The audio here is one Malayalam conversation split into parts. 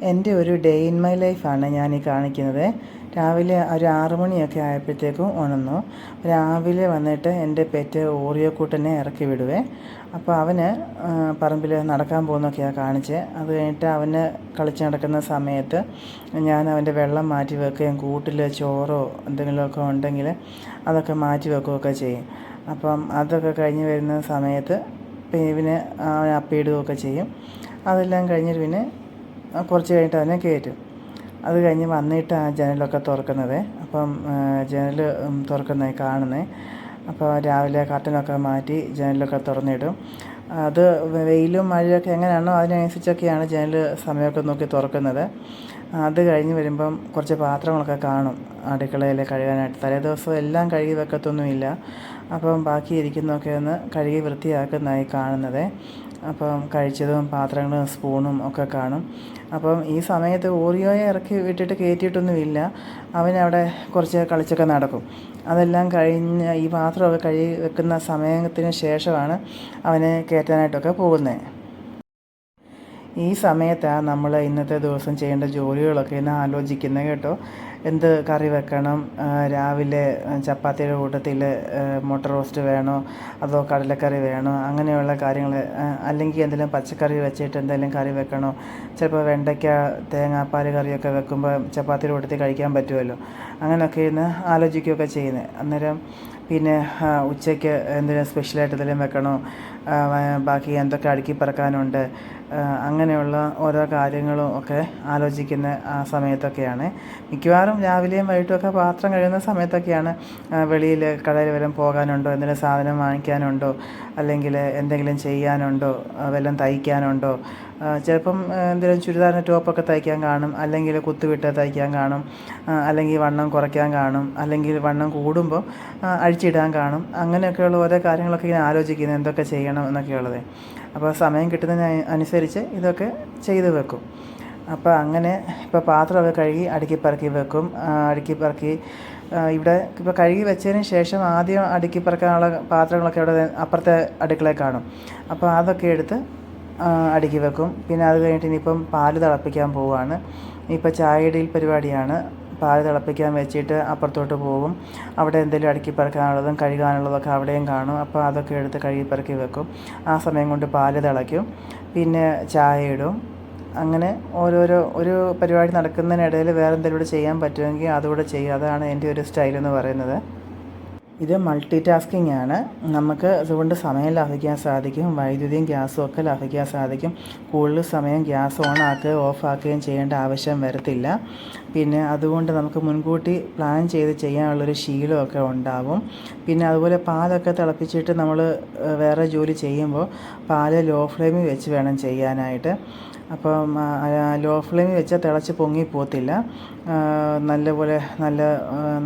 എൻ്റെ ഒരു ഡേ ഇൻ മൈ ലൈഫാണ് ഞാനീ കാണിക്കുന്നത്. രാവിലെ ഒരു 6 മണിയൊക്കെ ആയപ്പോഴത്തേക്കും ഉണർന്നു. രാവിലെ വന്നിട്ട് എൻ്റെ പെറ്റ് ഓറിയോക്കുട്ടനെ ഇറക്കി വിടുവേ. അപ്പോൾ അവന് പറമ്പിൽ നടക്കാൻ പോകുന്നൊക്കെയാണ് കാണിച്ചത്. അത് കഴിഞ്ഞിട്ട് അവന് കളിച്ച് നടക്കുന്ന സമയത്ത് ഞാൻ അവൻ്റെ വെള്ളം മാറ്റി വെക്കുകയും കൂട്ടിൽ ചോറോ എന്തെങ്കിലുമൊക്കെ ഉണ്ടെങ്കിൽ അതൊക്കെ മാറ്റി വെക്കുകയൊക്കെ ചെയ്യും. അപ്പം അതൊക്കെ കഴിഞ്ഞ് വരുന്ന സമയത്ത് പിന്നെ അവൻ അപ്പിയിടുകയൊക്കെ ചെയ്യും. അതെല്ലാം കഴിഞ്ഞിട്ട് പിന്നെ കുറച്ച് കഴിഞ്ഞിട്ട് അവനെ കയറ്റും. അത് കഴിഞ്ഞ് വന്നിട്ട് ആ ജനലൊക്കെ തുറക്കുന്നത്. അപ്പം ജനൽ തുറക്കുന്നത് കാണുന്നത്. അപ്പോൾ രാവിലെ കർട്ടനൊക്കെ മാറ്റി ജനലൊക്കെ തുറന്നിടും. അത് വെയിലും മഴയൊക്കെ എങ്ങനെയാണോ അതിനനുസരിച്ചൊക്കെയാണ് ജനൽ സമയമൊക്കെ നോക്കി തുറക്കുന്നത്. അത് കഴിഞ്ഞ് വരുമ്പം കുറച്ച് പാത്രങ്ങളൊക്കെ കാണും അടുക്കളയിൽ കഴുകാനായിട്ട്. തലേദിവസം എല്ലാം കഴുകി വെക്കത്തൊന്നുമില്ല. അപ്പം ബാക്കി ഇരിക്കുന്നതൊക്കെ ഒന്ന് കഴുകി വൃത്തിയാക്കുന്നതായി കാണുന്നത്. അപ്പം കഴിച്ചതും പാത്രങ്ങളും സ്പൂണും ഒക്കെ കാണും. അപ്പം ഈ സമയത്ത് ഓറിയോയെ ഇറക്കി വിട്ടിട്ട് കയറ്റിയിട്ടൊന്നുമില്ല. അവനവിടെ കുറച്ച് കളിച്ചൊക്കെ നടക്കും. അതെല്ലാം കഴിഞ്ഞ് ഈ പാത്രമൊക്കെ കഴുകി വെക്കുന്ന സമയത്തിന് ശേഷമാണ് അവനെ കയറ്റാനായിട്ടൊക്കെ പോകുന്നത്. ഈ സമയത്താണ് നമ്മൾ ഇന്നത്തെ ദിവസം ചെയ്യേണ്ട ജോലികളൊക്കെ ഇന്ന് ആലോചിക്കുന്നത് കേട്ടോ. എന്ത് കറി വെക്കണം, രാവിലെ ചപ്പാത്തിയുടെ കൂട്ടത്തിൽ മുട്ട റോസ്റ്റ് വേണോ അതോ കടലക്കറി വേണോ, അങ്ങനെയുള്ള കാര്യങ്ങൾ. അല്ലെങ്കിൽ എന്തെങ്കിലും പച്ചക്കറി വെച്ചിട്ട് എന്തെങ്കിലും കറി വെക്കണോ. ചിലപ്പോൾ വെണ്ടയ്ക്ക തേങ്ങാപ്പാൽ കറിയൊക്കെ വെക്കുമ്പോൾ ചപ്പാത്തിയുടെ കൂട്ടത്തിൽ കഴിക്കാൻ പറ്റുമല്ലോ. അങ്ങനെയൊക്കെ ഇന്ന് ആലോചിക്കുകയൊക്കെ ചെയ്യുന്നത്. അന്നേരം പിന്നെ ഉച്ചയ്ക്ക് എന്തെങ്കിലും സ്പെഷ്യലായിട്ട് എന്തെങ്കിലും വെക്കണോ, ബാക്കി എന്തൊക്കെ അടുക്കി പറക്കാനുണ്ട്, അങ്ങനെയുള്ള ഓരോ കാര്യങ്ങളും ഒക്കെ ആലോചിക്കുന്ന ആ സമയത്തൊക്കെയാണ്. മിക്കവാറും രാവിലെയും വൈകിട്ടുമൊക്കെ പാത്രം കഴുകുന്ന സമയത്തൊക്കെയാണ് വെളിയിൽ കടയിൽ വല്ലതും പോകാനുണ്ടോ, എന്തെങ്കിലും സാധനം വാങ്ങിക്കാനുണ്ടോ, അല്ലെങ്കിൽ എന്തെങ്കിലും ചെയ്യാനുണ്ടോ, വല്ലതും തയ്ക്കാനുണ്ടോ. ചിലപ്പം എന്തെങ്കിലും ചുരിദാറിന് ടോപ്പൊക്കെ തയ്ക്കാൻ കാണും, അല്ലെങ്കിൽ കുത്തുവിട്ട് തയ്ക്കാൻ കാണും, അല്ലെങ്കിൽ വണ്ണം കുറയ്ക്കാൻ കാണും, അല്ലെങ്കിൽ വണ്ണം കൂടുമ്പോൾ അഴിച്ചിടാൻ കാണും. അങ്ങനെയൊക്കെയുള്ള ഓരോ കാര്യങ്ങളൊക്കെ ഇങ്ങനെ ആലോചിക്കുന്നത് എന്തൊക്കെ ചെയ്യണം എന്നൊക്കെയുള്ളത്. അപ്പോൾ സമയം കിട്ടുന്നതിന് അനുസരിച്ച് ഇതൊക്കെ ചെയ്ത് വെക്കും. അപ്പോൾ അങ്ങനെ ഇപ്പോൾ പാത്രമൊക്കെ കഴുകി അടുക്കി വെക്കും. അടുക്കി ഇവിടെ ഇപ്പോൾ കഴുകി വെച്ചതിന് ശേഷം ആദ്യം അടുക്കി പറക്കാനുള്ള പാത്രങ്ങളൊക്കെ അവിടെ അപ്പുറത്തെ അടുക്കളയിൽ കാണും. അപ്പോൾ അതൊക്കെ എടുത്ത് അടുക്കി വെക്കും. പിന്നെ അത് കഴിഞ്ഞിട്ട് ഇനിയിപ്പം പാല് തിളപ്പിക്കാൻ പോവുകയാണ്. ഇപ്പോൾ ചായയിടയിൽ പരിപാടിയാണ്. പാല് തിളപ്പിക്കാൻ വെച്ചിട്ട് അപ്പുറത്തോട്ട് പോകും. അവിടെ എന്തെങ്കിലും അടുക്കി പറക്കാനുള്ളതും കഴുകാനുള്ളതൊക്കെ അവിടെയും കാണും. അപ്പോൾ അതൊക്കെ എടുത്ത് കഴുകി വെക്കും. ആ സമയം കൊണ്ട് പാല് തിളയ്ക്കും. പിന്നെ ചായ ഇടും. അങ്ങനെ ഒരു പരിപാടി നടക്കുന്നതിനിടയിൽ വേറെ എന്തെങ്കിലും കൂടെ ചെയ്യാൻ പറ്റുമെങ്കിൽ അതുകൂടെ ചെയ്യും. അതാണ് എൻ്റെ ഒരു സ്റ്റൈലെന്ന് പറയുന്നത്. ഇത് മൾട്ടി ടാസ്കിങ് ആണ്. നമുക്ക് അതുകൊണ്ട് സമയം ലാഭിക്കാൻ സാധിക്കും. വൈദ്യുതിയും ഗ്യാസും ഒക്കെ ലാഭിക്കാൻ സാധിക്കും. കൂടുതൽ സമയം ഗ്യാസ് ഓൺ ആക്കുകയും ഓഫ് ആക്കുകയും ചെയ്യേണ്ട ആവശ്യം വരത്തില്ല. പിന്നെ അതുകൊണ്ട് നമുക്ക് മുൻകൂട്ടി പ്ലാൻ ചെയ്ത് ചെയ്യാനുള്ളൊരു ശീലമൊക്കെ ഉണ്ടാവും. പിന്നെ അതുപോലെ പാലൊക്കെ തിളപ്പിച്ചിട്ട് നമ്മൾ വേറെ ജോലി ചെയ്യുമ്പോൾ പാല് ലോ ഫ്ലെയിമിൽ വെച്ച് വേണം ചെയ്യാനായിട്ട്. അപ്പം ലോ ഫ്ലെയിമിൽ വെച്ചാൽ തിളച്ച് പൊങ്ങിപ്പോത്തില്ല. നല്ലപോലെ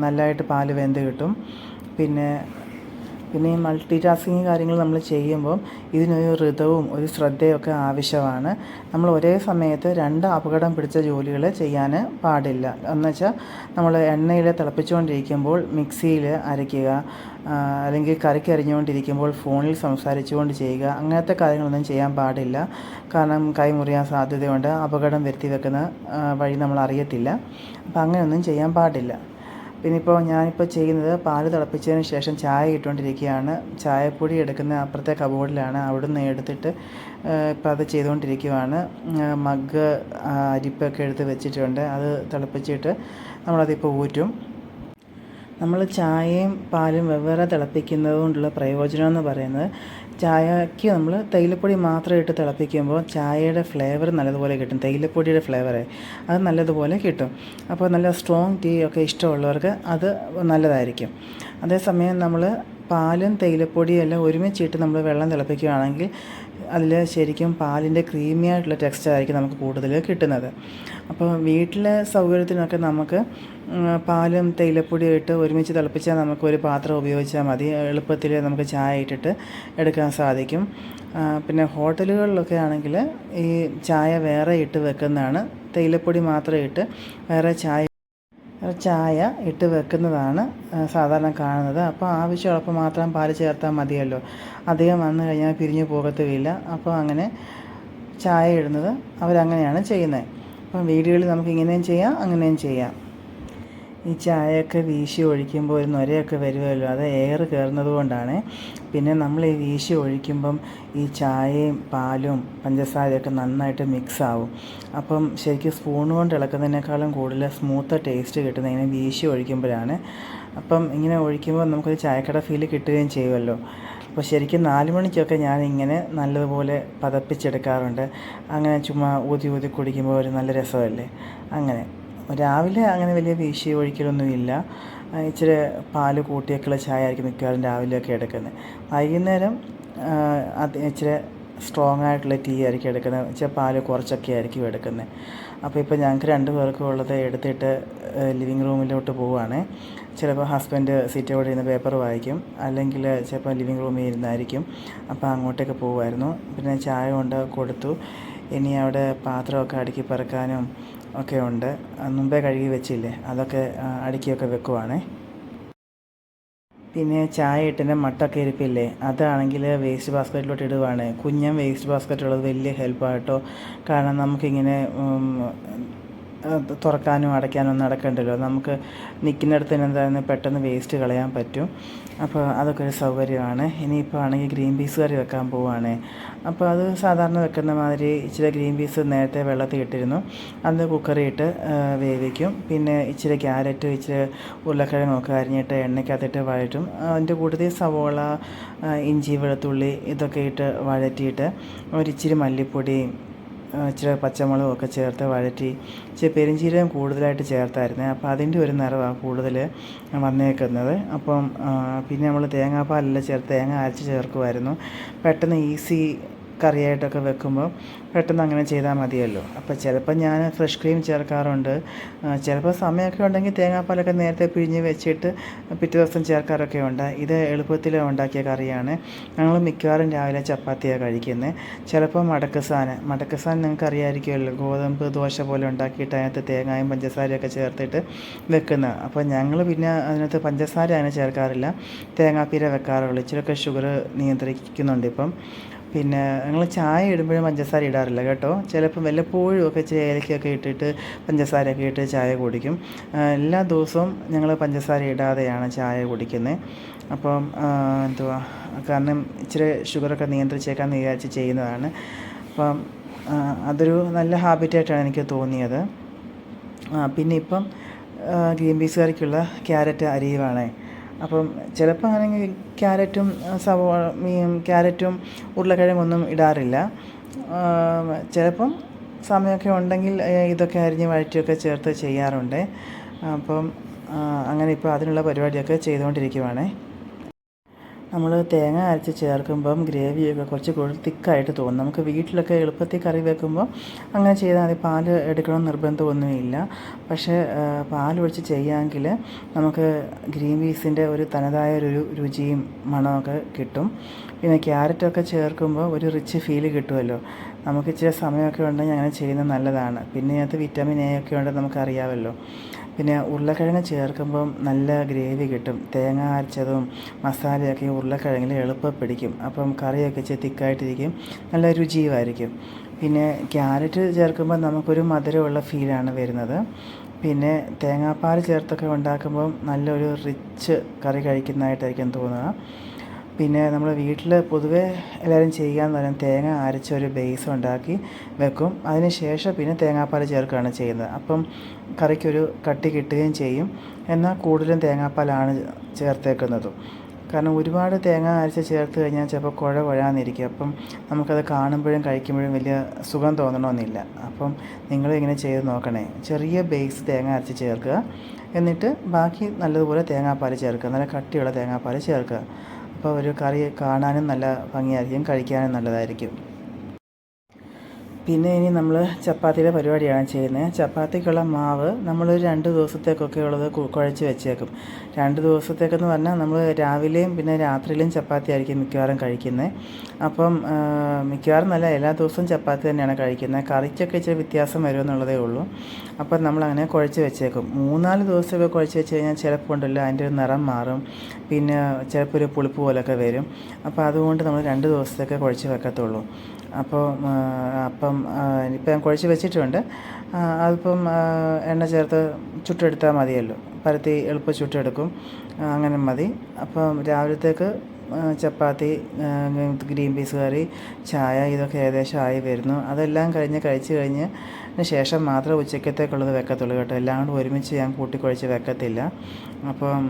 നല്ലതായിട്ട് പാല് വെന്ത് കിട്ടും. പിന്നെ ഈ മൾട്ടി ടാസ്കിങ് കാര്യങ്ങൾ നമ്മൾ ചെയ്യുമ്പോൾ ഇതിനൊരു ഋതവും ഒരു ശ്രദ്ധയൊക്കെ ആവശ്യമാണ്. നമ്മൾ ഒരേ സമയത്ത് 2 അപകടം പിടിച്ച ജോലികൾ ചെയ്യാൻ പാടില്ല. എന്നുവെച്ചാൽ നമ്മൾ എണ്ണയിൽ തിളപ്പിച്ചുകൊണ്ടിരിക്കുമ്പോൾ മിക്സിയിൽ അരയ്ക്കുക, അല്ലെങ്കിൽ കറിക്ക് അരിഞ്ഞുകൊണ്ടിരിക്കുമ്പോൾ ഫോണിൽ സംസാരിച്ചുകൊണ്ട് ചെയ്യുക. അങ്ങനത്തെ കാര്യങ്ങളൊന്നും ചെയ്യാൻ പാടില്ല. കാരണം കൈ മുറിയാൻ സാധ്യതയുണ്ട്. അപകടം വരുത്തി വെക്കുന്ന വഴി നമ്മൾ അറിയത്തില്ല. അപ്പം അങ്ങനെയൊന്നും ചെയ്യാൻ പാടില്ല. പിന്നെ ഞാനിപ്പോൾ ചെയ്യുന്നത് പാല് തിളപ്പിച്ചതിന് ശേഷം ചായ ഇട്ടുകൊണ്ടിരിക്കുകയാണ്. ചായപ്പൊടി എടുക്കുന്ന അപ്പുറത്തെ കബോർഡിലാണ്. അവിടുന്ന് എടുത്തിട്ട് ഇപ്പം അത് ചെയ്തുകൊണ്ടിരിക്കുകയാണ്. മഗ് അരിപ്പൊക്കെ എടുത്ത് വെച്ചിട്ടുണ്ട്. അത് തിളപ്പിച്ചിട്ട് നമ്മളതിപ്പോൾ ഊറ്റും. നമ്മൾ ചായയും പാലും വെവ്വേറെ തിളപ്പിക്കുന്നത് കൊണ്ടുള്ള പ്രയോജനം എന്ന് പറയുന്നത്, ചായയ്ക്ക് നമ്മൾ തേയിലപ്പൊടി മാത്രം ഇട്ട് തിളപ്പിക്കുമ്പോൾ ചായയുടെ ഫ്ലേവർ നല്ലതുപോലെ കിട്ടും. തേയിലപ്പൊടിയുടെ ഫ്ലേവറേ അത് നല്ലതുപോലെ കിട്ടും. അപ്പോൾ നല്ല സ്ട്രോങ് ടീ ഒക്കെ ഇഷ്ടമുള്ളവർക്ക് അത് നല്ലതായിരിക്കും. അതേസമയം നമ്മൾ പാലും തേയിലപ്പൊടിയും എല്ലാം ഒരുമിച്ചിട്ട് നമ്മൾ വെള്ളം തിളപ്പിക്കുകയാണെങ്കിൽ അതിൽ ശരിക്കും പാലിൻ്റെ ക്രീമി ആയിട്ടുള്ള ടെക്സ്ചറായിരിക്കും നമുക്ക് കൂടുതൽ കിട്ടുന്നത്. അപ്പോൾ വീട്ടിലെ സൗകര്യത്തിനൊക്കെ നമുക്ക് പാലും തേയിലപ്പൊടിയും ഇട്ട് ഒരുമിച്ച് തിളപ്പിച്ചാൽ നമുക്ക് ഒരു പാത്രം ഉപയോഗിച്ചാൽ മതി. എളുപ്പത്തിൽ നമുക്ക് ചായ ഇട്ടിട്ട് എടുക്കാൻ സാധിക്കും. പിന്നെ ഹോട്ടലുകളിലൊക്കെ ആണെങ്കിൽ ഈ ചായ വേറെ ഇട്ട് വെക്കുന്നതാണ്. തേയിലപ്പൊടി മാത്രം ഇട്ട് വേറെ ചായ ഇട്ട് വെക്കുന്നതാണ് സാധാരണ കാണുന്നത്. അപ്പോൾ ആവശ്യമുള്ളപ്പോൾ മാത്രം പാല് ചേർത്താൽ മതിയല്ലോ. അധികം വന്നു കഴിഞ്ഞാൽ പിരിഞ്ഞു പോകത്തുമില്ല. അപ്പോൾ അങ്ങനെ ചായ ഇടുന്നത് അവരങ്ങനെയാണ് ചെയ്യുന്നത്. അപ്പം വീടുകളിൽ നമുക്ക് ഇങ്ങനെയും ചെയ്യാം അങ്ങനെയും ചെയ്യാം. ഈ ചായയൊക്കെ വീശി ഒഴിക്കുമ്പോൾ ഒരു നൊരയൊക്കെ വരുമല്ലോ, അത് എയർ കയറുന്നത് കൊണ്ടാണ്. പിന്നെ നമ്മൾ ഈ വീശി ഒഴിക്കുമ്പം ഈ ചായയും പാലും പഞ്ചസാരയൊക്കെ നന്നായിട്ട് മിക്സ് ആവും. അപ്പം ശരിക്കും സ്പൂൺ കൊണ്ട് ഇളക്കുന്നതിനേക്കാളും കൂടുതൽ സ്മൂത്ത് ടേസ്റ്റ് കിട്ടുന്നത് ഇങ്ങനെ വീശി ഒഴിക്കുമ്പോഴാണ്. അപ്പം ഇങ്ങനെ ഒഴിക്കുമ്പോൾ നമുക്കൊരു ചായക്കട ഫീൽ കിട്ടുകയും ചെയ്യുമല്ലോ. അപ്പോൾ ശരിക്കും 4 മണിക്കൊക്കെ ഞാനിങ്ങനെ നല്ലതുപോലെ പതപ്പിച്ചെടുക്കാറുണ്ട്. അങ്ങനെ ചുമ്മാ ഊതി ഊതി കുടിക്കുമ്പോൾ ഒരു നല്ല രസമല്ലേ. അങ്ങനെ രാവിലെ അങ്ങനെ വലിയ വീശി ഒഴിക്കലൊന്നുമില്ല. ഇച്ചിരി പാൽ കൂട്ടിയൊക്കെയുള്ള ചായ ആയിരിക്കും മിക്കവാറും രാവിലെയൊക്കെ എടുക്കുന്നത്. വൈകുന്നേരം അത് ഇച്ചിരി സ്ട്രോങ് ആയിട്ടുള്ള ടീ ആയിരിക്കും എടുക്കുന്നത്. ഇച്ചിരി പാൽ കുറച്ചൊക്കെ ആയിരിക്കും എടുക്കുന്നത്. അപ്പോൾ ഇപ്പോൾ ഞങ്ങൾക്ക് 2 പേർക്കും ഉള്ളത് എടുത്തിട്ട് ലിവിങ് റൂമിലോട്ട് പോവുകയാണ്. ചിലപ്പോൾ ഹസ്ബൻഡ് സീറ്റോടെ ഇരുന്ന് പേപ്പർ വായിക്കും, അല്ലെങ്കിൽ ചിലപ്പോൾ ലിവിങ് റൂമിൽ ഇരുന്നായിരിക്കും. അപ്പോൾ അങ്ങോട്ടേക്ക് പോകുമായിരുന്നു. പിന്നെ ചായ കൊണ്ട് കൊടുത്തു. ഇനി അവിടെ പാത്രമൊക്കെ അടുക്കി പെറുക്കാനും ഒക്കെ ഉണ്ട്. മുമ്പേ കഴുകി വെച്ചില്ലേ, അതൊക്കെ അടുക്കിയൊക്കെ വെക്കുവാണേ. പിന്നെ ചായ ഇട്ടിൻ്റെ മട്ടൊക്കെ ഇരിപ്പില്ലേ, അതാണെങ്കിൽ വേസ്റ്റ് ബാസ്ക്കറ്റിലോട്ട് ഇടുവാണ്. കുഞ്ഞൻ വേസ്റ്റ് ബാസ്ക്കറ്റ് ഉള്ളത് വലിയ ഹെൽപ്പായിട്ടോ. കാരണം നമുക്കിങ്ങനെ തുറക്കാനും അടയ്ക്കാനും ഒന്നും നടക്കണ്ടല്ലോ. നമുക്ക് നിൽക്കുന്നിടത്ത് തന്നെ എന്തായാലും പെട്ടെന്ന് വേസ്റ്റ് കളയാൻ പറ്റും. അപ്പോൾ അതൊക്കെ ഒരു സൗകര്യമാണ്. ഇനിയിപ്പോൾ ആണെങ്കിൽ ഗ്രീൻ പീസ് കറി വെക്കാൻ പോവുകയാണ്. അപ്പോൾ അത് സാധാരണ വെക്കുന്ന മാതിരി ഇച്ചിരി ഗ്രീൻ പീസ് നേരത്തെ വെള്ളത്തിൽ ഇട്ടിരുന്നു. അത് കുക്കറിൽ ഇട്ട് വേവിക്കും. പിന്നെ ഇച്ചിരി ക്യാരറ്റ്, ഇച്ചിരി ഉരുളക്കിഴങ്ങൊക്കെ അരിഞ്ഞിട്ട് എണ്ണയ്ക്കകത്തിട്ട് വഴറ്റും. അതിൻ്റെ കൂട്ടത്തിൽ സവോള, ഇഞ്ചി, വെളുത്തുള്ളി ഇതൊക്കെ ഇട്ട് വഴറ്റിയിട്ട് ഒരിച്ചിരി മല്ലിപ്പൊടി, ഇച്ചിരി പച്ചമുളകും ഒക്കെ ചേർത്ത് വഴറ്റി. ഇച്ചിരി പെരുംജീരകം കൂടുതലായിട്ട് ചേർത്തായിരുന്നു. അപ്പോൾ അതിൻ്റെ ഒരു നിറവാണ് കൂടുതൽ വന്നേക്കുന്നത്. അപ്പം പിന്നെ നമ്മൾ തേങ്ങാപ്പാലെല്ലാം ചേർത്ത് തേങ്ങ അരച്ച് ചേർക്കുമായിരുന്നു. പെട്ടെന്ന് ഈസി കറിയായിട്ടൊക്കെ വെക്കുമ്പോൾ പെട്ടെന്ന് അങ്ങനെ ചെയ്താൽ മതിയല്ലോ. അപ്പോൾ ചിലപ്പോൾ ഞാൻ ഫ്രഷ് ക്രീം ചേർക്കാറുണ്ട്. ചിലപ്പോൾ സമയമൊക്കെ ഉണ്ടെങ്കിൽ തേങ്ങാപ്പാലൊക്കെ നേരത്തെ പിഴിഞ്ഞ് വെച്ചിട്ട് പിറ്റേ ദിവസം ചേർക്കാറൊക്കെ ഉണ്ട്. ഇത് എളുപ്പത്തിൽ ഉണ്ടാക്കിയ കറിയാണ്. ഞങ്ങൾ മിക്കവാറും രാവിലെ ചപ്പാത്തിയാണ് കഴിക്കുന്നത്. ചിലപ്പോൾ മടക്കസാൻ നിങ്ങൾക്ക് അറിയാമായിരിക്കുമല്ലോ, ഗോതമ്പ് ദോശ പോലെ ഉണ്ടാക്കിയിട്ട് അതിനകത്ത് തേങ്ങയും പഞ്ചസാരയൊക്കെ ചേർത്തിട്ട് വെക്കുന്നത്. അപ്പോൾ ഞങ്ങൾ പിന്നെ അതിനകത്ത് പഞ്ചസാര അങ്ങനെ ചേർക്കാറില്ല, തേങ്ങാപ്പീര വെക്കാറുള്ളൂ. ഇച്ചിരിയൊക്കെ ഷുഗർ നിയന്ത്രിക്കുന്നുണ്ട് ഇപ്പം. പിന്നെ ഞങ്ങൾ ചായ ഇടുമ്പോഴും പഞ്ചസാര ഇടാറില്ല കേട്ടോ. ചിലപ്പം വല്ലപ്പോഴും ഒക്കെ ഇച്ചിരി ഏലക്കയൊക്കെ ഇട്ടിട്ട് പഞ്ചസാരയൊക്കെ ഇട്ട് ചായ കുടിക്കും. എല്ലാ ദിവസവും ഞങ്ങൾ പഞ്ചസാര ഇടാതെയാണ് ചായ കുടിക്കുന്നത്. അപ്പം കാരണം ഇച്ചിരി ഷുഗറൊക്കെ നിയന്ത്രിച്ചേക്കാമെന്ന് വിചാരിച്ച് ചെയ്യുന്നതാണ്. അപ്പം അതൊരു നല്ല ഹാബിറ്റായിട്ടാണ് എനിക്ക് തോന്നിയത്. പിന്നെ ഇപ്പം ഗ്രീൻ പീസ് കറിക്കുള്ള ക്യാരറ്റ് അരിയുവാണ്. അപ്പം ചിലപ്പോൾ ആണെങ്കിൽ ക്യാരറ്റും ഉരുളക്കിഴങ്ങൊന്നും ഇടാറില്ല. ചിലപ്പം സമയമൊക്കെ ഉണ്ടെങ്കിൽ ഇതൊക്കെ അരിഞ്ഞ് വഴറ്റിയൊക്കെ ചേർത്ത് ചെയ്യാറുണ്ട്. അപ്പം അങ്ങനെ ഇപ്പോൾ അതിനുള്ള പരിപാടിയൊക്കെ ചെയ്തുകൊണ്ടിരിക്കുവാണ്. നമ്മൾ തേങ്ങ അരച്ച് ചേർക്കുമ്പം ഗ്രേവിയൊക്കെ കുറച്ച് കൂടുതൽ തിക്കായിട്ട് തോന്നും. നമുക്ക് വീട്ടിലൊക്കെ എളുപ്പത്തിൽ കറി വെക്കുമ്പോൾ അങ്ങനെ ചെയ്താൽ മതി. പാൽ എടുക്കണമെന്ന് നിർബന്ധമൊന്നുമില്ല. പക്ഷേ പാലൊഴിച്ച് ചെയ്യാമെങ്കിൽ നമുക്ക് ഗ്രീൻ പീസിൻ്റെ ഒരു തനതായൊരു രുചിയും മണമൊക്കെ കിട്ടും. പിന്നെ ക്യാരറ്റൊക്കെ ചേർക്കുമ്പോൾ ഒരു റിച്ച് ഫീൽ കിട്ടുമല്ലോ. നമുക്ക് ഇച്ചിരി സമയമൊക്കെ ഉണ്ടെങ്കിൽ അങ്ങനെ ചെയ്യുന്നത് നല്ലതാണ്. പിന്നെ അതിനകത്ത് വിറ്റാമിൻ എ ഒക്കെ ഉണ്ടെന്ന് നമുക്കറിയാമല്ലോ. പിന്നെ ഉരുളക്കിഴങ്ങ് ചേർക്കുമ്പം നല്ല ഗ്രേവി കിട്ടും. തേങ്ങ അരച്ചതും മസാലയൊക്കെ ഉരുളക്കിഴങ്ങിൽ എളുപ്പം പിടിക്കും. അപ്പം കറിയൊക്കെ ഇച്ചിരി തിക്കായിട്ടിരിക്കും, നല്ല രുചിയുമായിരിക്കും. പിന്നെ ക്യാരറ്റ് ചേർക്കുമ്പോൾ നമുക്കൊരു മധുരമുള്ള ഫീലാണ് വരുന്നത്. പിന്നെ തേങ്ങാപ്പാൽ ചേർത്തൊക്കെ ഉണ്ടാക്കുമ്പം നല്ലൊരു റിച്ച് കറി കഴിക്കുന്നതായിട്ടായിരിക്കും തോന്നുക. പിന്നെ നമ്മൾ വീട്ടിൽ പൊതുവേ എല്ലാവരും ചെയ്യാമെന്ന് പറഞ്ഞാൽ തേങ്ങ അരച്ചൊരു ബേസ് ഉണ്ടാക്കി വെക്കും. അതിന് ശേഷം പിന്നെ തേങ്ങാപ്പാൽ ചേർക്കുകയാണ് ചെയ്യുന്നത്. അപ്പം കറിക്കൊരു കട്ടി കിട്ടുകയും ചെയ്യും. എന്നാൽ കൂടുതലും തേങ്ങാപ്പാലാണ് ചേർത്തേക്കുന്നതും. കാരണം ഒരുപാട് തേങ്ങ അരച്ച് ചേർത്ത് കഴിഞ്ഞാൽ ചിലപ്പോൾ കുഴാന്നിരിക്കും. അപ്പം നമുക്കത് കാണുമ്പോഴും കഴിക്കുമ്പോഴും വലിയ സുഖം തോന്നണമെന്നില്ല. അപ്പം നിങ്ങളിങ്ങനെ ചെയ്ത് നോക്കണേ. ചെറിയ ബേസ് തേങ്ങ അരച്ച് ചേർക്കുക, എന്നിട്ട് ബാക്കി നല്ലതുപോലെ തേങ്ങാപ്പാൽ ചേർക്കുക, നല്ല കട്ടിയുള്ള തേങ്ങാപ്പാൽ ചേർക്കുക. അപ്പോൾ ഒരു കറി കാണാനും നല്ല ഭംഗിയായിരിക്കും, കഴിക്കാനും നല്ലതായിരിക്കും. പിന്നെ ഇനി നമ്മൾ ചപ്പാത്തിയുടെ പരിപാടിയാണ് ചെയ്യുന്നത്. ചപ്പാത്തിക്കുള്ള മാവ് നമ്മളൊരു 2 ദിവസത്തേക്കൊക്കെ ഉള്ളത് കുഴച്ച് വെച്ചേക്കും. 2 ദിവസത്തേക്കെന്ന് പറഞ്ഞാൽ നമ്മൾ രാവിലെയും പിന്നെ രാത്രിയിലും ചപ്പാത്തി ആയിരിക്കും മിക്കവാറും കഴിക്കുന്നത്. അപ്പം മിക്കവാറും നല്ല എല്ലാ ദിവസവും ചപ്പാത്തി തന്നെയാണ് കഴിക്കുന്നത്. കറിക്കൊക്കെ ഇച്ചിരി വ്യത്യാസം വരുമെന്നുള്ളതേ ഉള്ളൂ. അപ്പം നമ്മളങ്ങനെ കുഴച്ച് വെച്ചേക്കും. 3-4 ദിവസമൊക്കെ കുഴച്ച് വെച്ച് കഴിഞ്ഞാൽ ചിലപ്പോൾ ഉണ്ടല്ലോ അതിൻ്റെ ഒരു നിറം മാറും. പിന്നെ ചിലപ്പോൾ ഒരു പുളിപ്പ് പോലൊക്കെ വരും. അപ്പോൾ അതുകൊണ്ട് നമ്മൾ 2 ദിവസത്തേക്ക് കുഴച്ച് വെക്കത്തുള്ളൂ. അപ്പോൾ അപ്പം ഇപ്പം ഞാൻ കുഴച്ച് വെച്ചിട്ടുണ്ട്. അതിപ്പം എണ്ണ ചേർത്ത് ചുട്ടെടുത്താൽ മതിയല്ലോ. പരത്തി എളുപ്പം ചുട്ടെടുക്കും, അങ്ങനെ മതി. അപ്പം രാവിലത്തേക്ക് ചപ്പാത്തി, ഗ്രീൻ പീസ് കറി, ചായ ഇതൊക്കെ ഏകദേശം ആയി വരുന്നു. അതെല്ലാം കഴിച്ച് കഴിഞ്ഞ് ശേഷം മാത്രമേ ഉച്ചക്കത്തേക്കുള്ളത് വെക്കത്തുള്ളൂ കേട്ടോ. എല്ലാം കൂടെ ഒരുമിച്ച് ഞാൻ കൂട്ടിക്കുഴച്ച് വെക്കത്തില്ല. അപ്പം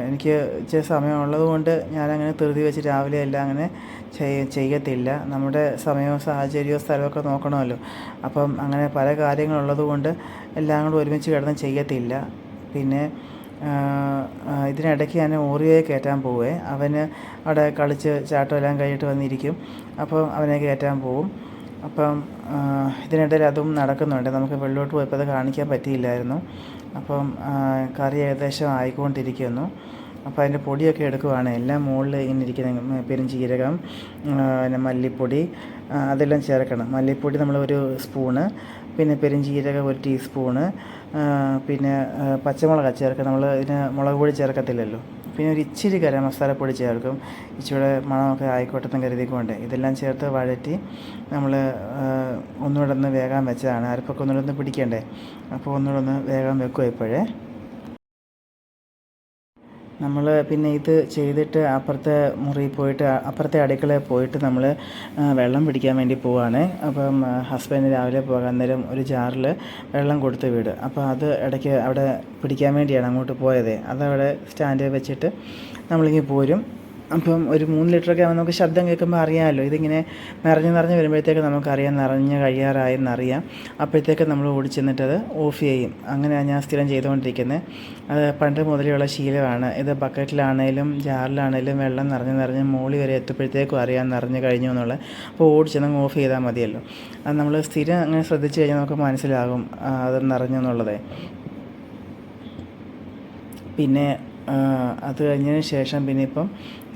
എനിക്ക് ഇച്ചിരി സമയമുള്ളത് കൊണ്ട് ഞാനങ്ങനെ ധൃതി വെച്ച് രാവിലെ എല്ലാം അങ്ങനെ ചെയ്യത്തില്ല. നമ്മുടെ സമയവും സാഹചര്യവും സ്ഥലമൊക്കെ നോക്കണമല്ലോ. അപ്പം അങ്ങനെ പല കാര്യങ്ങളുള്ളത് കൊണ്ട് എല്ലാം കൂടെ ഒരുമിച്ച് കിടന്ന് ചെയ്യത്തില്ല. പിന്നെ ഇതിനിടയ്ക്ക് ഞാൻ ഓറിയോയെ കയറ്റാൻ പോവേ. അവന് അവിടെ കളിച്ച് ചാട്ടമെല്ലാം കഴിഞ്ഞിട്ട് വന്നിരിക്കും. അപ്പോൾ അവനെ കയറ്റാൻ പോവും. അപ്പം ഇതിനിടയിൽ അതും നടക്കുന്നുണ്ട്. നമുക്ക് വെളിലോട്ട് പോയപ്പോൾ അത് കാണിക്കാൻ പറ്റിയില്ലായിരുന്നു. അപ്പം കറി ഏകദേശം ആയിക്കൊണ്ടിരിക്കുന്നു. അപ്പോൾ അതിൻ്റെ പൊടിയൊക്കെ എടുക്കുവാണ്. എല്ലാം മുകളിൽ ഇങ്ങനെ ഇരിക്കുന്ന പെരുംജീരകം, പിന്നെ മല്ലിപ്പൊടി അതെല്ലാം ചേർക്കണം. മല്ലിപ്പൊടി നമ്മൾ ഒരു സ്പൂണ്, പിന്നെ പെരുംജീരകം 1 ടീസ്പൂണ്, പിന്നെ പച്ചമുളക് ചേർക്കുക. നമ്മൾ ഇതിന് മുളക് പൊടി ചേർക്കത്തില്ലല്ലോ. പിന്നെ ഒരു ഇച്ചിരി ഗരം മസാലപ്പൊടി ചേർക്കും, ഇച്ചിരി മണമൊക്കെ ആയിക്കോട്ടെന്ന് കരുതിക്കൊണ്ട്. ഇതെല്ലാം ചേർത്ത് വഴറ്റി നമ്മൾ ഒന്നുകൂടെ ഒന്ന് വേഗം വെച്ചതാണ്. അരപ്പൊക്കെ ഒന്നുകൂടെ ഒന്ന് പിടിക്കണ്ടേ, അപ്പോൾ ഒന്നുകൂടെ ഒന്ന് വേഗം വെക്കുക. ഇപ്പോഴേ നമ്മൾ പിന്നെ ഇത് ചെയ്തിട്ട് അപ്പുറത്തെ മുറിയിൽ പോയിട്ട്, അപ്പുറത്തെ അടുക്കളയിൽ പോയിട്ട് നമ്മൾ വെള്ളം പിടിക്കാൻ വേണ്ടി പോവുകയാണ്. അപ്പം ഹസ്ബൻഡ് രാവിലെ പോകാൻ നേരം ഒരു ജാറിൽ വെള്ളം കൊടുത്ത് വിടും. അപ്പോൾ അത് ഇടയ്ക്ക് അവിടെ പിടിക്കാൻ വേണ്ടിയാണ് അങ്ങോട്ട് പോയത്. അതവിടെ സ്റ്റാൻഡിൽ വെച്ചിട്ട് നമ്മളിങ്ങനെ പോരും. അപ്പം ഒരു 3 ലിറ്ററൊക്കെ ആകുമ്പോൾ നമുക്ക് ശബ്ദം കേൾക്കുമ്പോൾ അറിയാമല്ലോ. ഇതിങ്ങനെ നിറഞ്ഞ് വരുമ്പോഴത്തേക്ക് നമുക്കറിയാം നിറഞ്ഞ് കഴിയാറായെന്നറിയാം. അപ്പോഴത്തേക്ക് നമ്മൾ ഓടി ചെന്നിട്ടത് ഓഫ് ചെയ്യും. അങ്ങനെയാണ് ഞാൻ സ്ഥിരം ചെയ്തുകൊണ്ടിരിക്കുന്നത്. അത് പണ്ട് മുതലുള്ള ശീലമാണ്. ഇത് ബക്കറ്റിലാണേലും ജാറിലാണേലും വെള്ളം നിറഞ്ഞ് മോളി വരെ എത്തുമ്പോഴത്തേക്കും അറിയാം നിറഞ്ഞ് കഴിഞ്ഞു എന്നുള്ളത്. അപ്പോൾ ഓടി ചെന്ന് ഓഫ് ചെയ്താൽ മതിയല്ലോ. അത് നമ്മൾ സ്ഥിരം അങ്ങനെ ശ്രദ്ധിച്ച് കഴിഞ്ഞാൽ നമുക്ക് മനസ്സിലാകും അത് നിറഞ്ഞു എന്നുള്ളത്. പിന്നെ അത് കഴിഞ്ഞതിന് ശേഷം പിന്നെ ഇപ്പം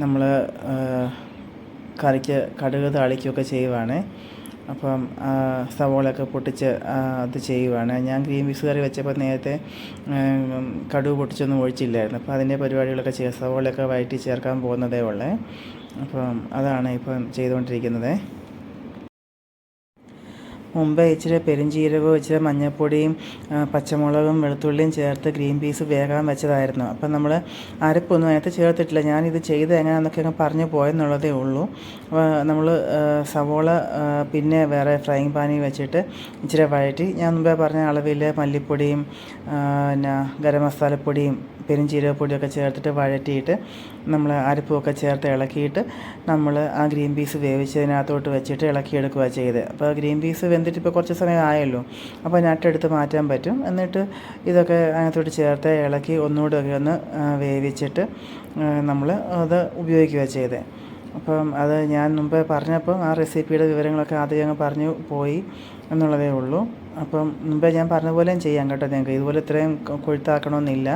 നമ്മൾ കറിക്ക് കടുക് താളിക്കുകയൊക്കെ ചെയ്യുവാണ്. അപ്പം സവോളയൊക്കെ പൊട്ടിച്ച് അത് ചെയ്യുവാണ്. ഞാൻ ഗ്രീൻ പീസ് കറി വെച്ചപ്പോൾ നേരത്തെ കടുക് പൊട്ടിച്ചൊന്നും ഒഴിച്ചില്ലായിരുന്നു. അപ്പോൾ അതിൻ്റെ പരിപാടികളൊക്കെ ചെയ്യുക. സവോളയൊക്കെ വഴറ്റി ചേർക്കാൻ പോകുന്നതേ ഉള്ളേ. അപ്പം അതാണ് ഇപ്പം ചെയ്തുകൊണ്ടിരിക്കുന്നത്. മുമ്പേ ഇച്ചിരി പെരുംജീരകവും ഇച്ചിരി മഞ്ഞൾപ്പൊടിയും പച്ചമുളകും വെളുത്തുള്ളിയും ചേർത്ത് ഗ്രീൻ പീസ് വേകാൻ വെച്ചതായിരുന്നു. അപ്പം നമ്മൾ അരപ്പൊന്നും അതിനകത്ത് ചേർത്തിട്ടില്ല. ഞാനിത് ചെയ്ത് എങ്ങനെയാണെന്നൊക്കെ അങ്ങ് പറഞ്ഞു പോയെന്നുള്ളതേ ഉള്ളൂ. നമ്മൾ സവോള പിന്നെ വേറെ ഫ്രൈയിങ് പാനിൽ വെച്ചിട്ട് ഇച്ചിരി വഴറ്റി ഞാൻ മുമ്പേ പറഞ്ഞ അളവിൽ മല്ലിപ്പൊടിയും പിന്നെ ഗരം മസാലപ്പൊടിയും പെരുംജീരകപ്പൊടിയൊക്കെ ചേർത്തിട്ട് വഴറ്റിയിട്ട് നമ്മൾ അരപ്പുമൊക്കെ ചേർത്ത് ഇളക്കിയിട്ട് നമ്മൾ ആ ഗ്രീൻ പീസ് വേവിച്ചതിനകത്തോട്ട് വെച്ചിട്ട് ഇളക്കിയെടുക്കുക ചെയ്ത്. അപ്പോൾ ഗ്രീൻ പീസ് വെന്തിട്ട് ഇപ്പോൾ കുറച്ച് സമയം ആയല്ലോ. അപ്പോൾ നട്ടെടുത്ത് മാറ്റാൻ പറ്റും. എന്നിട്ട് ഇതൊക്കെ അതിനകത്തോട്ട് ചേർത്ത് ഇളക്കി ഒന്നുകൂടെ ഒക്കെ ഒന്ന് വേവിച്ചിട്ട് നമ്മൾ അത് ഉപയോഗിക്കുക ചെയ്തത്. അപ്പം അത് ഞാൻ മുമ്പ് പറഞ്ഞപ്പം ആ റെസിപ്പിയുടെ വിവരങ്ങളൊക്കെ ആദ്യം ഞങ്ങൾ പറഞ്ഞു പോയി എന്നുള്ളതേ ഉള്ളൂ. അപ്പം മുമ്പേ ഞാൻ പറഞ്ഞ പോലെയും ചെയ്യാം കേട്ടോ. നിങ്ങൾക്ക് ഇതുപോലെ ഇത്രയും കൊഴുത്താക്കണമെന്നില്ല.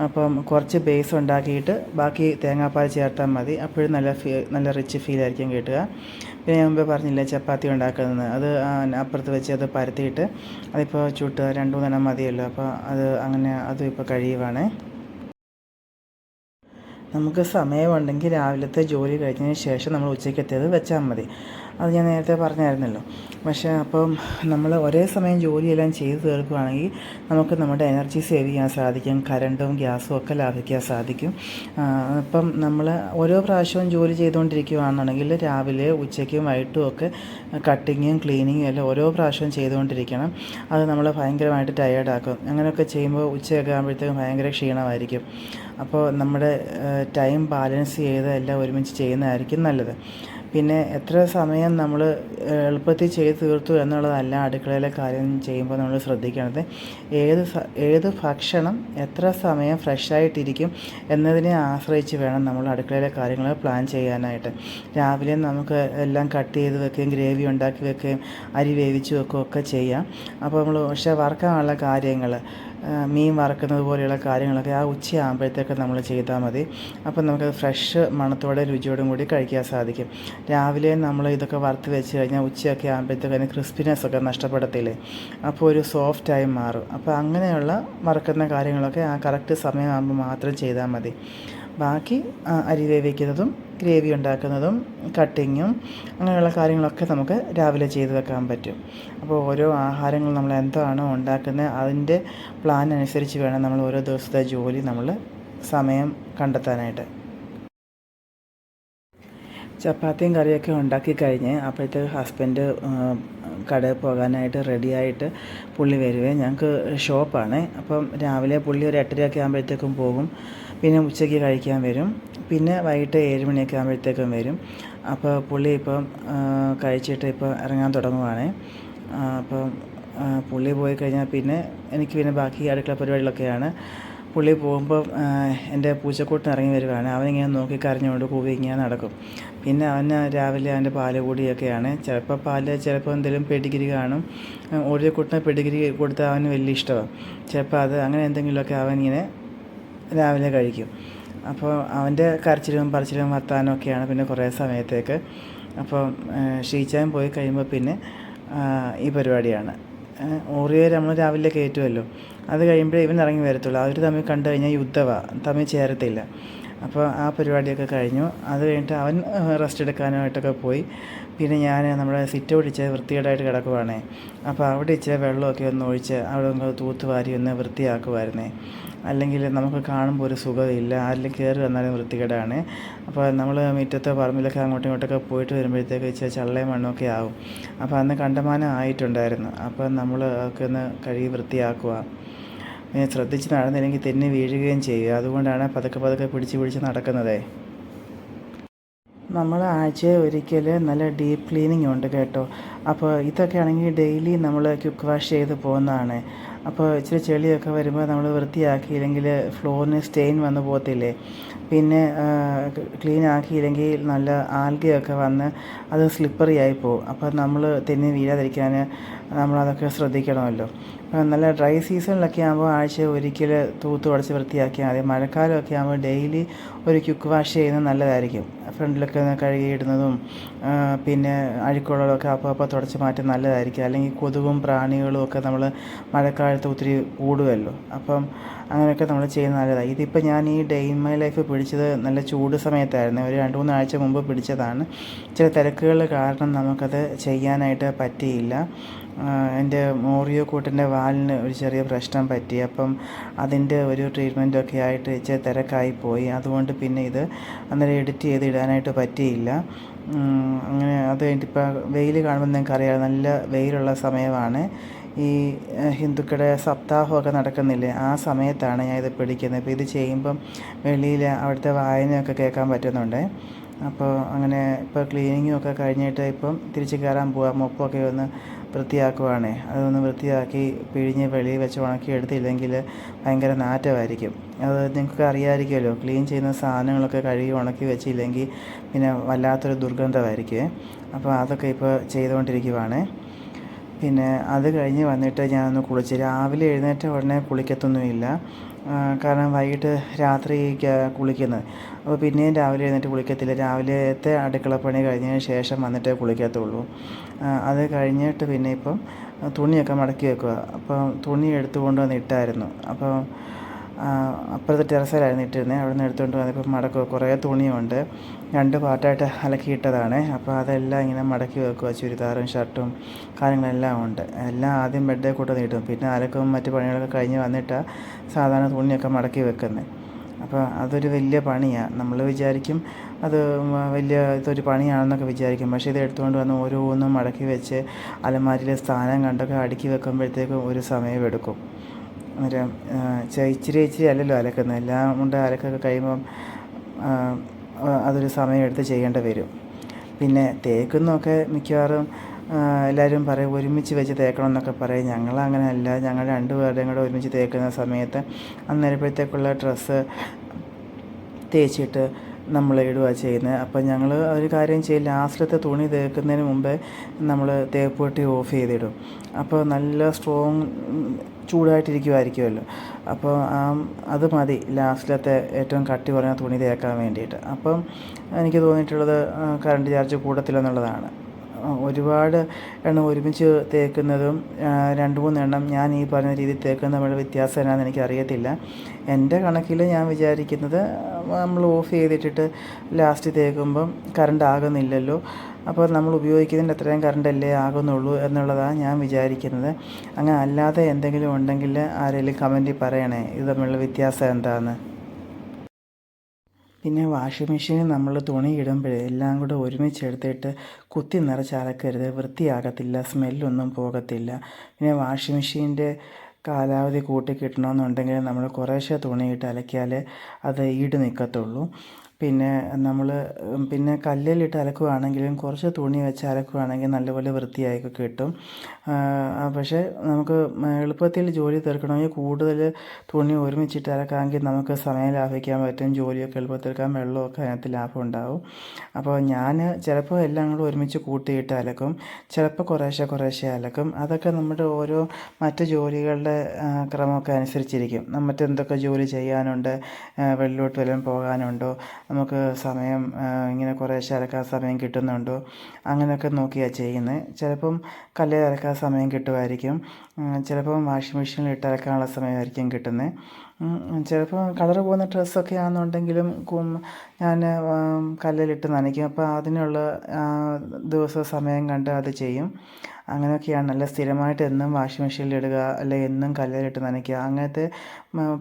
അപ്പം കുറച്ച് ബേസ് ഉണ്ടാക്കിയിട്ട് ബാക്കി തേങ്ങാപ്പാൽ ചേർത്താൽ മതി. അപ്പോഴും നല്ല റിച്ച് ഫീലായിരിക്കും കിട്ടുക. പിന്നെ ഞാൻ മുമ്പേ പറഞ്ഞില്ല ചപ്പാത്തി ഉണ്ടാക്കുന്നത്, അത് അപ്പുറത്ത് വെച്ച് അത് പരത്തിയിട്ട് അതിപ്പോൾ ചുട്ട് 2-3 എണ്ണം മതിയല്ലോ. അപ്പോൾ അത് അങ്ങനെ അതും ഇപ്പോൾ കഴിയുവാണ്. നമുക്ക് സമയമുണ്ടെങ്കിൽ രാവിലത്തെ ജോലി കഴിഞ്ഞതിന് ശേഷം നമ്മൾ ഉച്ചയ്ക്കത്തേത് വെച്ചാൽ മതി. അത് ഞാൻ നേരത്തെ പറഞ്ഞായിരുന്നല്ലോ. പക്ഷേ അപ്പം നമ്മൾ ഒരേ സമയം ജോലിയെല്ലാം ചെയ്ത് തീർക്കുകയാണെങ്കിൽ നമുക്ക് നമ്മുടെ എനർജി സേവ് ചെയ്യാൻ സാധിക്കും. കറണ്ടും ഗ്യാസും ഒക്കെ ലാഭിക്കാൻ സാധിക്കും. അപ്പം നമ്മൾ ഓരോ പ്രാവശ്യവും ജോലി ചെയ്തുകൊണ്ടിരിക്കുകയാണെന്നുണ്ടെങ്കിൽ രാവിലെ ഉച്ചയ്ക്കും വൈകിട്ടും ഒക്കെ കട്ടിങ്ങും ക്ലീനിങ്ങും എല്ലാം ഓരോ പ്രാവശ്യവും ചെയ്തുകൊണ്ടിരിക്കണം. അത് നമ്മൾ ഭയങ്കരമായിട്ട് ടയേർഡാക്കും. അങ്ങനെയൊക്കെ ചെയ്യുമ്പോൾ ഉച്ചയൊക്കെ ആകുമ്പോഴത്തേക്കും ഭയങ്കര ക്ഷീണമായിരിക്കും. അപ്പോൾ നമ്മുടെ ടൈം ബാലൻസ് ചെയ്ത് എല്ലാം ഒരുമിച്ച് ചെയ്യുന്നതായിരിക്കും നല്ലത്. പിന്നെ എത്ര സമയം നമ്മൾ എളുപ്പത്തിൽ ചെയ്ത് തീർത്തു എന്നുള്ളതല്ല അടുക്കളയിലെ കാര്യം ചെയ്യുമ്പോൾ നമ്മൾ ശ്രദ്ധിക്കേണ്ടത്. ഏത് ഭക്ഷണം എത്ര സമയം ഫ്രഷായിട്ടിരിക്കും എന്നതിനെ ആശ്രയിച്ച് വേണം നമ്മൾ അടുക്കളയിലെ കാര്യങ്ങൾ പ്ലാൻ ചെയ്യാനായിട്ട്. രാവിലെ നമുക്ക് എല്ലാം കട്ട് ചെയ്ത് വെക്കുകയും ഗ്രേവി ഉണ്ടാക്കി വെക്കുകയും അരി വേവിച്ച് വെക്കുകയും ഒക്കെ ചെയ്യാം. അപ്പോൾ നമ്മൾ പക്ഷേ വറുക്കാനുള്ള കാര്യങ്ങൾ, മീൻ വറുക്കുന്നത് പോലെയുള്ള കാര്യങ്ങളൊക്കെ ആ ഉച്ചയാകുമ്പോഴത്തേക്ക് നമ്മൾ ചെയ്താൽ മതി. അപ്പം നമുക്കത് ഫ്രഷ് മണത്തോടെ രുചിയോടും കൂടി കഴിക്കാൻ സാധിക്കും. രാവിലെ നമ്മൾ ഇതൊക്കെ വറുത്ത് വെച്ച് കഴിഞ്ഞാൽ ഉച്ചയൊക്കെ ആകുമ്പോഴത്തേക്ക് അതിന് ക്രിസ്പിനെസ്സൊക്കെ നഷ്ടപ്പെടത്തില്ലേ, അപ്പോൾ ഒരു സോഫ്റ്റായി മാറും. അപ്പോൾ അങ്ങനെയുള്ള വറുക്കുന്ന കാര്യങ്ങളൊക്കെ ആ കറക്റ്റ് സമയമാകുമ്പോൾ മാത്രം ചെയ്താൽ മതി. ബാക്കി അരി വേവിക്കുന്നതും ഗ്രേവി ഉണ്ടാക്കുന്നതും കട്ടിങ്ങും അങ്ങനെയുള്ള കാര്യങ്ങളൊക്കെ നമുക്ക് രാവിലെ ചെയ്ത് വെക്കാൻ പറ്റും. അപ്പോൾ ഓരോ ആഹാരങ്ങൾ നമ്മൾ എന്താണോ ഉണ്ടാക്കുന്നത് അതിൻ്റെ പ്ലാൻ അനുസരിച്ച് വേണം നമ്മൾ ഓരോ ദിവസത്തെ ജോലി നമ്മൾ സമയം കണ്ടെത്താനായിട്ട്. ചപ്പാത്തിയും കറിയൊക്കെ ഉണ്ടാക്കി കഴിഞ്ഞ് അപ്പോഴത്തേക്ക് ഹസ്ബൻഡ് കടയിൽ പോകാനായിട്ട് റെഡിയായിട്ട് പുള്ളി വരുവേ. ഞങ്ങൾക്ക് ഷോപ്പാണ്. അപ്പം രാവിലെ പുള്ളി ഒരു 8:30 ആകുമ്പോഴത്തേക്കും പോകും. പിന്നെ ഉച്ചയ്ക്ക് കഴിക്കാൻ വരും. പിന്നെ വൈകിട്ട് 7 മണിയൊക്കെ ആകുമ്പോഴത്തേക്കും വരും. അപ്പോൾ പുള്ളി ഇപ്പം കഴിച്ചിട്ട് ഇപ്പോൾ ഇറങ്ങാൻ തുടങ്ങുവാണ്. അപ്പം പുള്ളി പോയി കഴിഞ്ഞാൽ പിന്നെ എനിക്ക് പിന്നെ ബാക്കി അടുക്കള പരിപാടികളൊക്കെയാണ്. പുള്ളി പോകുമ്പോൾ എൻ്റെ പൂച്ചക്കൂട്ടൻ ഇറങ്ങി വരുവാണ്. അവനിങ്ങനെ നോക്കി കരഞ്ഞുകൊണ്ട് കൂവി ഇങ്ങനെ നടക്കും. പിന്നെ അവന് രാവിലെ അവൻ്റെ പാല് കൂടിയൊക്കെയാണ്. ചിലപ്പോൾ പാല്, ചിലപ്പോൾ എന്തെങ്കിലും പെഡിഗ്രി കാണും. ഓടിയക്കൂട്ടിന് പെഡിഗ്രി കൊടുത്താൽ അവന് വലിയ ഇഷ്ടമാണ്. ചിലപ്പോൾ അത് അങ്ങനെ എന്തെങ്കിലുമൊക്കെ അവനിങ്ങനെ രാവിലെ കഴിക്കും. അപ്പോൾ അവൻ്റെ കരച്ചിലും പറച്ചിലും വർത്താനമൊക്കെയാണ് പിന്നെ കുറേ സമയത്തേക്ക്. അപ്പോൾ ഷീച്ചാൻ പോയി കഴിയുമ്പോൾ പിന്നെ ഈ പരിപാടിയാണ്. ഓറിയോ നമ്മൾ രാവിലെ കയറ്റുമല്ലോ, അത് കഴിയുമ്പോഴേ ഇവൻ ഇറങ്ങി വരത്തുള്ളൂ. അവർ തമ്മിൽ കണ്ടു കഴിഞ്ഞാൽ യുദ്ധമാണ്, തമ്മിൽ ചേരത്തില്ല. അപ്പോൾ ആ പരിപാടിയൊക്കെ കഴിഞ്ഞു. അത് കഴിഞ്ഞിട്ട് അവൻ റെസ്റ്റ് എടുക്കാനായിട്ടൊക്കെ പോയി. പിന്നെ ഞാൻ നമ്മുടെ സിറ്റ് ഔട്ട് വൃത്തികേടായിട്ട് കിടക്കുവാണേ. അപ്പോൾ അവിടെ ഇച്ചിരി വെള്ളമൊക്കെ ഒന്ന് ഒഴിച്ച് അവിടെ ഒന്ന് തൂത്തുവാരി ഒന്ന് വൃത്തിയാക്കുമായിരുന്നേ. അല്ലെങ്കിൽ നമുക്ക് കാണുമ്പോൾ ഒരു സുഖമില്ല, ആരെങ്കിലും കയറി വന്നാലും വൃത്തികേടാണ്. അപ്പോൾ നമ്മൾ മുറ്റത്തോ പറമ്പിലൊക്കെ അങ്ങോട്ടും ഇങ്ങോട്ടൊക്കെ പോയിട്ട് വരുമ്പോഴത്തേക്ക് ഇച്ചിരി ചള്ളയും മണ്ണൊക്കെ ആവും. അപ്പോൾ അന്ന് കണ്ടമാനം ആയിട്ടുണ്ടായിരുന്നു. അപ്പോൾ നമ്മൾ ഒക്കെ ഒന്ന് കഴുകി വൃത്തിയാക്കുക. പിന്നെ ശ്രദ്ധിച്ച് നടന്നില്ലെങ്കിൽ തെന്നി വീഴുകയും ചെയ്യുക. അതുകൊണ്ടാണ് പതുക്കെ പതുക്കെ പിടിച്ച് നടക്കുന്നതേ. നമ്മൾ ആഴ്ചയിൽ ഒരിക്കൽ നല്ല ഡീപ്പ് ക്ലീനിങ് ഉണ്ട് കേട്ടോ. അപ്പോൾ ഇതൊക്കെ ആണെങ്കിൽ ഡെയിലി നമ്മൾ ക്വിക്ക് വാഷ് ചെയ്ത് പോകുന്നതാണ്. അപ്പോൾ ഇച്ചിരി ചെളിയൊക്കെ വരുമ്പോൾ നമ്മൾ വൃത്തിയാക്കിയില്ലെങ്കിൽ ഫ്ലോറിന് സ്റ്റെയിൻ വന്ന് പോകത്തില്ലേ. പിന്നെ ക്ലീൻ ആക്കിയില്ലെങ്കിൽ നല്ല ആൽഗയൊക്കെ വന്ന് അത് സ്ലിപ്പറി ആയി പോകും. അപ്പോൾ നമ്മൾ തെന്നി വീഴാതിരിക്കാൻ നമ്മളതൊക്കെ ശ്രദ്ധിക്കണമല്ലോ. നല്ല ഡ്രൈ സീസണിലൊക്കെ ആകുമ്പോൾ ആഴ്ച ഒരിക്കൽ തൂത്ത് തുടച്ച് വൃത്തിയാക്കിയാൽ മതി. മഴക്കാലമൊക്കെ ആകുമ്പോൾ ഡെയിലി ഒരു ക്വിക്ക് വാഷ് ചെയ്യുന്നത് നല്ലതായിരിക്കും. ഫ്രണ്ടിലൊക്കെ ഒന്ന് കഴുകിയിടുന്നതും പിന്നെ അഴുക്കുകളൊക്കെ അപ്പോൾ തുടച്ച് മാറ്റാൻ നല്ലതായിരിക്കും. അല്ലെങ്കിൽ കൊതുകും പ്രാണികളും ഒക്കെ നമ്മൾ മഴക്കാലത്ത് ഒത്തിരി കൂടുമല്ലോ. അപ്പം അങ്ങനെയൊക്കെ നമ്മൾ ചെയ്യുന്നത് നല്ലതാണ്. ഇതിപ്പോൾ ഞാൻ ഈ ഡേ ഇൻ മൈ ലൈഫ് പിടിച്ചത് നല്ല ചൂട് സമയത്തായിരുന്നു. ഒരു 2-3 ആഴ്ച മുമ്പ് പിടിച്ചതാണ്. ചില തിരക്കുകൾ കാരണം നമുക്കത് ചെയ്യാനായിട്ട് പറ്റിയില്ല. എൻ്റെ ഓറിയോ കൂട്ടിൻ്റെ വാലിന് ഒരു ചെറിയ പ്രശ്നം പറ്റി. അപ്പം അതിൻ്റെ ഒരു ട്രീറ്റ്മെൻറ്റൊക്കെ ആയിട്ട് ഇച്ചിരി തിരക്കായിപ്പോയി. അതുകൊണ്ട് പിന്നെ ഇത് അന്നേരം എഡിറ്റ് ചെയ്ത് ഇടാനായിട്ട് പറ്റിയില്ല. അങ്ങനെ അത് കഴിഞ്ഞിട്ടിപ്പോൾ വെയിൽ കാണുമ്പോൾ നിങ്ങൾക്കറിയാം, നല്ല വെയിലുള്ള സമയമാണ്. ഈ ഹിന്ദുക്കളുടെ സപ്താഹമൊക്കെ നടക്കുന്നില്ലേ, ആ സമയത്താണ് ഞാൻ ഇത് പിടിക്കുന്നത്. ഇപ്പോൾ ഇത് ചെയ്യുമ്പം വെളിയിൽ അവിടുത്തെ വായനയൊക്കെ കേൾക്കാൻ പറ്റുന്നുണ്ട്. അപ്പോൾ അങ്ങനെ ഇപ്പോൾ ക്ലീനിങ്ങും ഒക്കെ കഴിഞ്ഞിട്ട് ഇപ്പം തിരിച്ച് കയറാൻ പോവാം. മൊപ്പൊക്കെ ഒന്ന് വൃത്തിയാക്കുവാണേ. അതൊന്ന് വൃത്തിയാക്കി പിഴിഞ്ഞ് വെളിയിൽ വെച്ച് ഉണക്കി എടുത്തില്ലെങ്കിൽ ഭയങ്കര നാറ്റമായിരിക്കും. അത് നിങ്ങൾക്ക് അറിയാമായിരിക്കുമല്ലോ, ക്ലീൻ ചെയ്യുന്ന സാധനങ്ങളൊക്കെ കഴുകി ഉണക്കി വെച്ചില്ലെങ്കിൽ പിന്നെ വല്ലാത്തൊരു ദുർഗന്ധമായിരിക്കും. അപ്പോൾ അതൊക്കെ ഇപ്പോൾ ചെയ്തുകൊണ്ടിരിക്കുവാണ്. പിന്നെ അത് കഴിഞ്ഞ് വന്നിട്ട് ഞാനൊന്ന് കുളിച്ച്. രാവിലെ എഴുന്നേറ്റ ഉടനെ കുളിക്കത്തൊന്നുമില്ല, കാരണം വൈകിട്ട് രാത്രി കുളിക്കുന്നത്. അപ്പോൾ പിന്നെയും രാവിലെ എഴുന്നേറ്റ് കുളിക്കത്തില്ല. രാവിലത്തെ അടുക്കളപ്പണി കഴിഞ്ഞതിന് ശേഷം വന്നിട്ടേ കുളിക്കത്തുള്ളൂ. അത് കഴിഞ്ഞിട്ട് പിന്നെ ഇപ്പം തുണിയൊക്കെ മടക്കി വെക്കുക. അപ്പം തുണി എടുത്തുകൊണ്ട് വന്ന് ഇട്ടായിരുന്നു. അപ്പം അപ്പുറത്തെ ടെറസിലായിരുന്നു ഇട്ടിരുന്നത്. അവിടെ നിന്ന് എടുത്തുകൊണ്ട് വന്നപ്പോൾ മടക്കുക. കുറേ തുണിയുണ്ട്, 2 പാർട്ടായിട്ട് അലക്കിയിട്ടതാണ്. അപ്പോൾ അതെല്ലാം ഇങ്ങനെ മടക്കി വെക്കുക. ചുരിദാറും ഷർട്ടും കാര്യങ്ങളെല്ലാം ഉണ്ട്. എല്ലാം ആദ്യം ബെഡേ കൊണ്ടുവന്ന് ഇടും. പിന്നെ അലക്കും മറ്റ് പണികളൊക്കെ കഴിഞ്ഞ് വന്നിട്ടാണ് സാധാരണ തുണിയൊക്കെ മടക്കി വെക്കുന്നത്. അപ്പോൾ അതൊരു വലിയ പണിയാണ്. നമ്മൾ വിചാരിക്കും അത് വലിയ ഇതൊരു പണിയാണെന്നൊക്കെ വിചാരിക്കും. പക്ഷേ ഇത് എടുത്തുകൊണ്ട് വന്ന് ഓരോന്നും മടക്കി വെച്ച് അലമാരിയിലെ സ്ഥാനം കണ്ടൊക്കെ അടുക്കി വെക്കുമ്പോഴത്തേക്കും ഒരു സമയമെടുക്കും. അന്നേരം ഇച്ചിരി അല്ലല്ലോ അലക്കുന്നത്, എല്ലാം കൊണ്ട് അലക്കൊക്കെ കഴിയുമ്പം അതൊരു സമയമെടുത്ത് ചെയ്യേണ്ടി വരും. പിന്നെ തേക്കുന്നൊക്കെ മിക്കവാറും എല്ലാവരും പറയും ഒരുമിച്ച് വെച്ച് തേക്കണം എന്നൊക്കെ പറയും. ഞങ്ങളങ്ങനെയല്ല. ഞങ്ങൾ 2 പേരുടെയും കൂടെ ഒരുമിച്ച് തേക്കുന്ന സമയത്ത് അന്നേരപ്പോഴത്തേക്കുള്ള ഡ്രസ്സ് തേച്ചിട്ട് നമ്മൾ ഇടുകയാണ് ചെയ്യുന്നത്. അപ്പം ഞങ്ങൾ ഒരു കാര്യം ചെയ്യും, ലാസ്റ്റിലത്തെ തുണി തേക്കുന്നതിന് മുമ്പേ നമ്മൾ തേപ്പുപെട്ടി ഓഫ് ചെയ്തിടും. അപ്പോൾ നല്ല സ്ട്രോങ് ചൂടായിട്ടിരിക്കുമായിരിക്കുമല്ലോ. അപ്പോൾ അത് മതി ലാസ്റ്റിലത്തെ ഏറ്റവും കട്ടി കുറഞ്ഞ തുണി തേക്കാൻ വേണ്ടിയിട്ട്. അപ്പം എനിക്ക് തോന്നിയിട്ടുള്ളത് കറണ്ട് ചാർജ് കൂടത്തില്ലെന്നുള്ളതാണ്. ഒരുപാട് എണ്ണം ഒരുമിച്ച് തേക്കുന്നതും 2-3 എണ്ണം ഞാൻ ഈ പറഞ്ഞ രീതിയിൽ തേക്കുന്നതും തമ്മിലുള്ള വ്യത്യാസം എന്നാന്ന് എനിക്കറിയത്തില്ല. എൻ്റെ കണക്കിൽ ഞാൻ വിചാരിക്കുന്നത് നമ്മൾ ഓഫ് ചെയ്തിട്ടിട്ട് ലാസ്റ്റ് തേക്കുമ്പം കറണ്ട് ആകുന്നില്ലല്ലോ, അപ്പോൾ നമ്മൾ ഉപയോഗിക്കുന്നതിൻ്റെ അത്രയും കറണ്ടല്ലേ ആകുന്നുള്ളൂ എന്നുള്ളതാണ് ഞാൻ വിചാരിക്കുന്നത്. അങ്ങനെ അല്ലാതെ എന്തെങ്കിലും ഉണ്ടെങ്കിൽ ആരെങ്കിലും കമൻറ്റിൽ പറയണേ ഇത് തമ്മിലുള്ള വ്യത്യാസം എന്താണെന്ന്. പിന്നെ വാഷിംഗ് മെഷീനിൽ നമ്മൾ തുണി ഇടുമ്പോഴേ എല്ലാം കൂടെ ഒരുമിച്ചെടുത്തിട്ട് കുത്തി നിറച്ച് അലക്കരുത്, വൃത്തിയാകത്തില്ല, സ്മെല്ലൊന്നും പോകത്തില്ല. പിന്നെ വാഷിംഗ് മെഷീൻ്റെ കാലാവധി കൂട്ടി കിട്ടണമെന്നുണ്ടെങ്കിൽ നമ്മൾ കുറേശ്ശെ തുണിയിട്ട് അലക്കിയാലേ അത് ഈട് നിൽക്കത്തുള്ളൂ. പിന്നെ കല്ലിലിട്ട് അലക്കുകയാണെങ്കിലും കുറച്ച് തുണി വെച്ച് അലക്കുകയാണെങ്കിൽ നല്ലപോലെ വൃത്തിയായി കിട്ടും. പക്ഷേ നമുക്ക് എളുപ്പത്തിൽ ജോലി തീർക്കണമെങ്കിൽ കൂടുതൽ തുണി ഒരുമിച്ചിട്ട് അലക്കാമെങ്കിൽ നമുക്ക് സമയം ലാഭിക്കാൻ പറ്റും, ജോലിയൊക്കെ എളുപ്പത്തിൽ തീർക്കാൻ, വെള്ളമൊക്കെ അതിനകത്ത് ലാഭം ഉണ്ടാവും. അപ്പോൾ ഞാൻ ചിലപ്പോൾ എല്ലാം കൂടെ ഒരുമിച്ച് കൂട്ടിയിട്ട് അലക്കും, ചിലപ്പോൾ കുറേശ്ശെ അലക്കും. അതൊക്കെ നമ്മുടെ ഓരോ മറ്റ് ജോലികളുടെ ക്രമമൊക്കെ അനുസരിച്ചിരിക്കും. മറ്റെന്തൊക്കെ ജോലി ചെയ്യാനുണ്ട്, വെളിയിലോട്ട് വല്ലതും പോകാനുണ്ടോ, നമുക്ക് സമയം ഇങ്ങനെ കുറേശ്ശെ അലക്കാൻ സമയം കിട്ടുന്നുണ്ടോ, അങ്ങനെയൊക്കെ നോക്കിയാണ് ചെയ്യുന്നത്. ചിലപ്പം കല്ലിൽ അലക്കാൻ സമയം കിട്ടുമായിരിക്കും, ചിലപ്പം വാഷിംഗ് മെഷീനിൽ ഇട്ട് അലക്കാനുള്ള സമയമായിരിക്കും കിട്ടുന്നത്. ചിലപ്പോൾ കളർ പോകുന്ന ഡ്രസ്സൊക്കെ ആണെന്നുണ്ടെങ്കിലും ഞാൻ കല്ലിലിട്ട് നനയ്ക്കും. അപ്പോൾ അതിനുള്ള ദിവസം സമയം കണ്ട് അത് ചെയ്യും. അങ്ങനെയൊക്കെയാണ്. നല്ല സ്ഥിരമായിട്ട് എന്നും വാഷിംഗ് മെഷീനിലിടുക അല്ലെങ്കിൽ എന്നും കല്ലിലിട്ട് നനയ്ക്കുക അങ്ങനത്തെ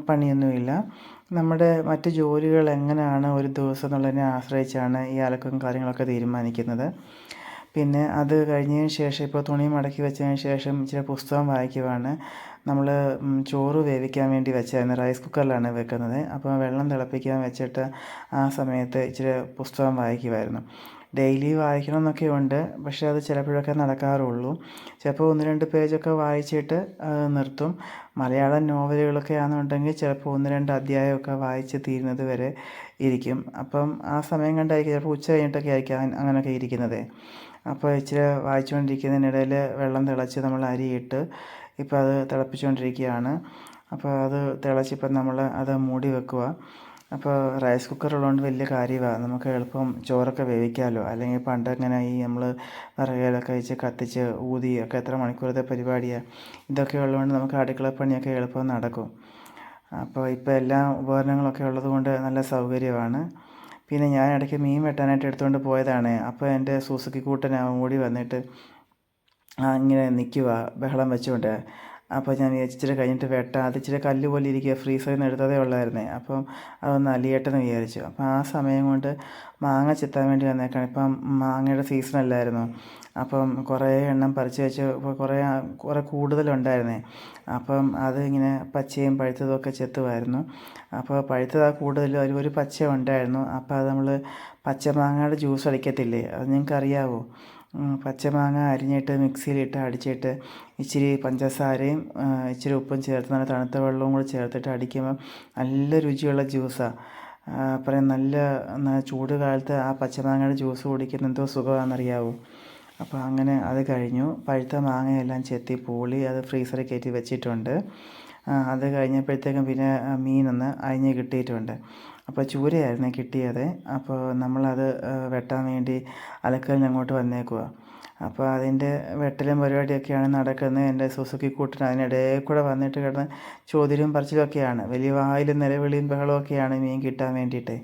പണിയൊന്നുമില്ല. നമ്മുടെ മറ്റ് ജോലികൾ എങ്ങനെയാണ് ഒരു ദിവസം എന്നുള്ളതിനെ ആശ്രയിച്ചാണ് ഈ അലക്കും കാര്യങ്ങളൊക്കെ തീരുമാനിക്കുന്നത്. പിന്നെ അത് കഴിഞ്ഞതിന് ശേഷം ഇപ്പോൾ തുണി മടക്കി വെച്ചതിന് ശേഷം ഇച്ചിരി പുസ്തകം വായിക്കുവാണ്. നമ്മൾ ചോറ് വേവിക്കാൻ വേണ്ടി വെച്ചായിരുന്നു, റൈസ് കുക്കറിലാണ് വെക്കുന്നത്. അപ്പോൾ വെള്ളം തിളപ്പിക്കാൻ വെച്ചിട്ട് ആ സമയത്ത് ഇച്ചിരി പുസ്തകം വായിക്കുമായിരുന്നു. ഡെയിലി വായിക്കണം എന്നൊക്കെ ഉണ്ട്, പക്ഷേ അത് ചിലപ്പോഴൊക്കെ നടക്കാറുള്ളൂ. ചിലപ്പോൾ 1-2 പേജൊക്കെ വായിച്ചിട്ട് നിർത്തും. മലയാളം നോവലുകളൊക്കെ ആണെന്നുണ്ടെങ്കിൽ ചിലപ്പോൾ 1-2 അധ്യായമൊക്കെ വായിച്ച് തീരുന്നത് വരെ ഇരിക്കും. അപ്പം ആ സമയം കണ്ടായിരിക്കും, ചിലപ്പോൾ ഉച്ച കഴിഞ്ഞിട്ടൊക്കെ ആയിരിക്കും അങ്ങനെയൊക്കെ ഇരിക്കുന്നത്. അപ്പോൾ ഇച്ചിരി വായിച്ചുകൊണ്ടിരിക്കുന്നതിനിടയിൽ വെള്ളം തിളച്ച് നമ്മൾ അരിയിട്ട് ഇപ്പോൾ അത് തിളപ്പിച്ചുകൊണ്ടിരിക്കുകയാണ്. അപ്പോൾ അത് തിളച്ചിപ്പം നമ്മൾ അത് മൂടി വെക്കുക. അപ്പോൾ റൈസ് കുക്കർ ഉള്ളതുകൊണ്ട് വലിയ കാര്യമാണ്, നമുക്ക് എളുപ്പം ചോറൊക്കെ വേവിക്കാമല്ലോ. അല്ലെങ്കിൽ പണ്ടങ്ങനെ നമ്മൾ വിറകിലൊക്കെ വെച്ച് കത്തിച്ച് ഊതി ഒക്കെ എത്ര മണിക്കൂറത്തെ പരിപാടിയാണ്. ഇതൊക്കെ ഉള്ളതുകൊണ്ട് നമുക്ക് അടുക്കളപ്പണിയൊക്കെ എളുപ്പം നടക്കും. അപ്പോൾ ഇപ്പോൾ എല്ലാ ഉപകരണങ്ങളൊക്കെ ഉള്ളതുകൊണ്ട് നല്ല സൗകര്യമാണ്. പിന്നെ ഞാൻ ഇടയ്ക്ക് മീൻ വെട്ടാനായിട്ട് എടുത്തുകൊണ്ട് പോയതാണ്. അപ്പോൾ എൻ്റെ സുസുക്കി കൂട്ടൻ ഓടി വന്നിട്ട് ഇങ്ങനെ നിൽക്കുക ബഹളം വെച്ചുകൊണ്ട്. അപ്പോൾ ഞാൻ ഇച്ചിരി കഴിഞ്ഞിട്ട് വെട്ടാം, അത് ഇച്ചിരി കല്ല് പോലെ ഇരിക്കുക, ഫ്രീസറിൽ നിന്ന് എടുത്തതേ ഉള്ളായിരുന്നേ. അപ്പം അതൊന്ന് അലിയട്ടെന്ന് വിചാരിച്ചു. അപ്പോൾ ആ സമയം കൊണ്ട് മാങ്ങ ചെത്താൻ വേണ്ടി വന്നേക്കാണ്. ഇപ്പം മാങ്ങയുടെ സീസണല്ലായിരുന്നു. അപ്പം കുറേ എണ്ണം പറിച്ച് വെച്ച് കുറേ കൂടുതലുണ്ടായിരുന്നേ. അപ്പം അത് ഇങ്ങനെ പച്ചയും പഴുത്തതും ഒക്കെ ചെത്തുമായിരുന്നു. അപ്പോൾ പഴുത്തതാണ് കൂടുതലും, ഒരു പച്ച ഉണ്ടായിരുന്നു. അപ്പോൾ അത് നമ്മൾ പച്ചമാങ്ങയുടെ ജ്യൂസ് അടിക്കത്തില്ലേ, അത് നിങ്ങൾക്ക് അറിയാമോ? പച്ചമാങ്ങ അരിഞ്ഞിട്ട് മിക്സിയിലിട്ട് അടിച്ചിട്ട് ഇച്ചിരി പഞ്ചസാരയും ഇച്ചിരി ഉപ്പും ചേർത്ത് നല്ല തണുത്ത വെള്ളവും കൂടി ചേർത്തിട്ട് അടിക്കുമ്പോൾ നല്ല രുചിയുള്ള ജ്യൂസാണ്. പറയാം, നല്ല ചൂട് കാലത്ത് ആ പച്ചമാങ്ങയുടെ ജ്യൂസ് കുടിക്കുന്ന എന്തോ സുഖമാണെന്നറിയാവോ. അപ്പോൾ അങ്ങനെ അത് കഴിഞ്ഞു. പഴുത്ത മാങ്ങയെല്ലാം ചെത്തി പൂളി അത് ഫ്രീസറിൽ കയറ്റി വെച്ചിട്ടുണ്ട്. അത് കഴിഞ്ഞപ്പോഴത്തേക്കും പിന്നെ മീനൊന്ന് അരിഞ്ഞ് കിട്ടിയിട്ടുണ്ട്. അപ്പോൾ ചൂരയായിരുന്നു കിട്ടിയത്. അപ്പോൾ നമ്മളത് വെട്ടാൻ വേണ്ടി അലക്കലിന് അങ്ങോട്ട് വന്നേക്കുക. അപ്പോൾ അതിൻ്റെ വെട്ടലും പരിപാടിയൊക്കെയാണ് നടക്കുന്നത്. എൻ്റെ സുസുക്കി കൂട്ടൻ അതിനിടയിൽ കൂടെ വന്നിട്ട് കിടന്ന് ചോദ്യവും പറച്ചിലൊക്കെയാണ്, വലിയ വായിലും നിലവിളിയും ബഹളമൊക്കെയാണ് മീൻ കിട്ടാൻ വേണ്ടിയിട്ട്.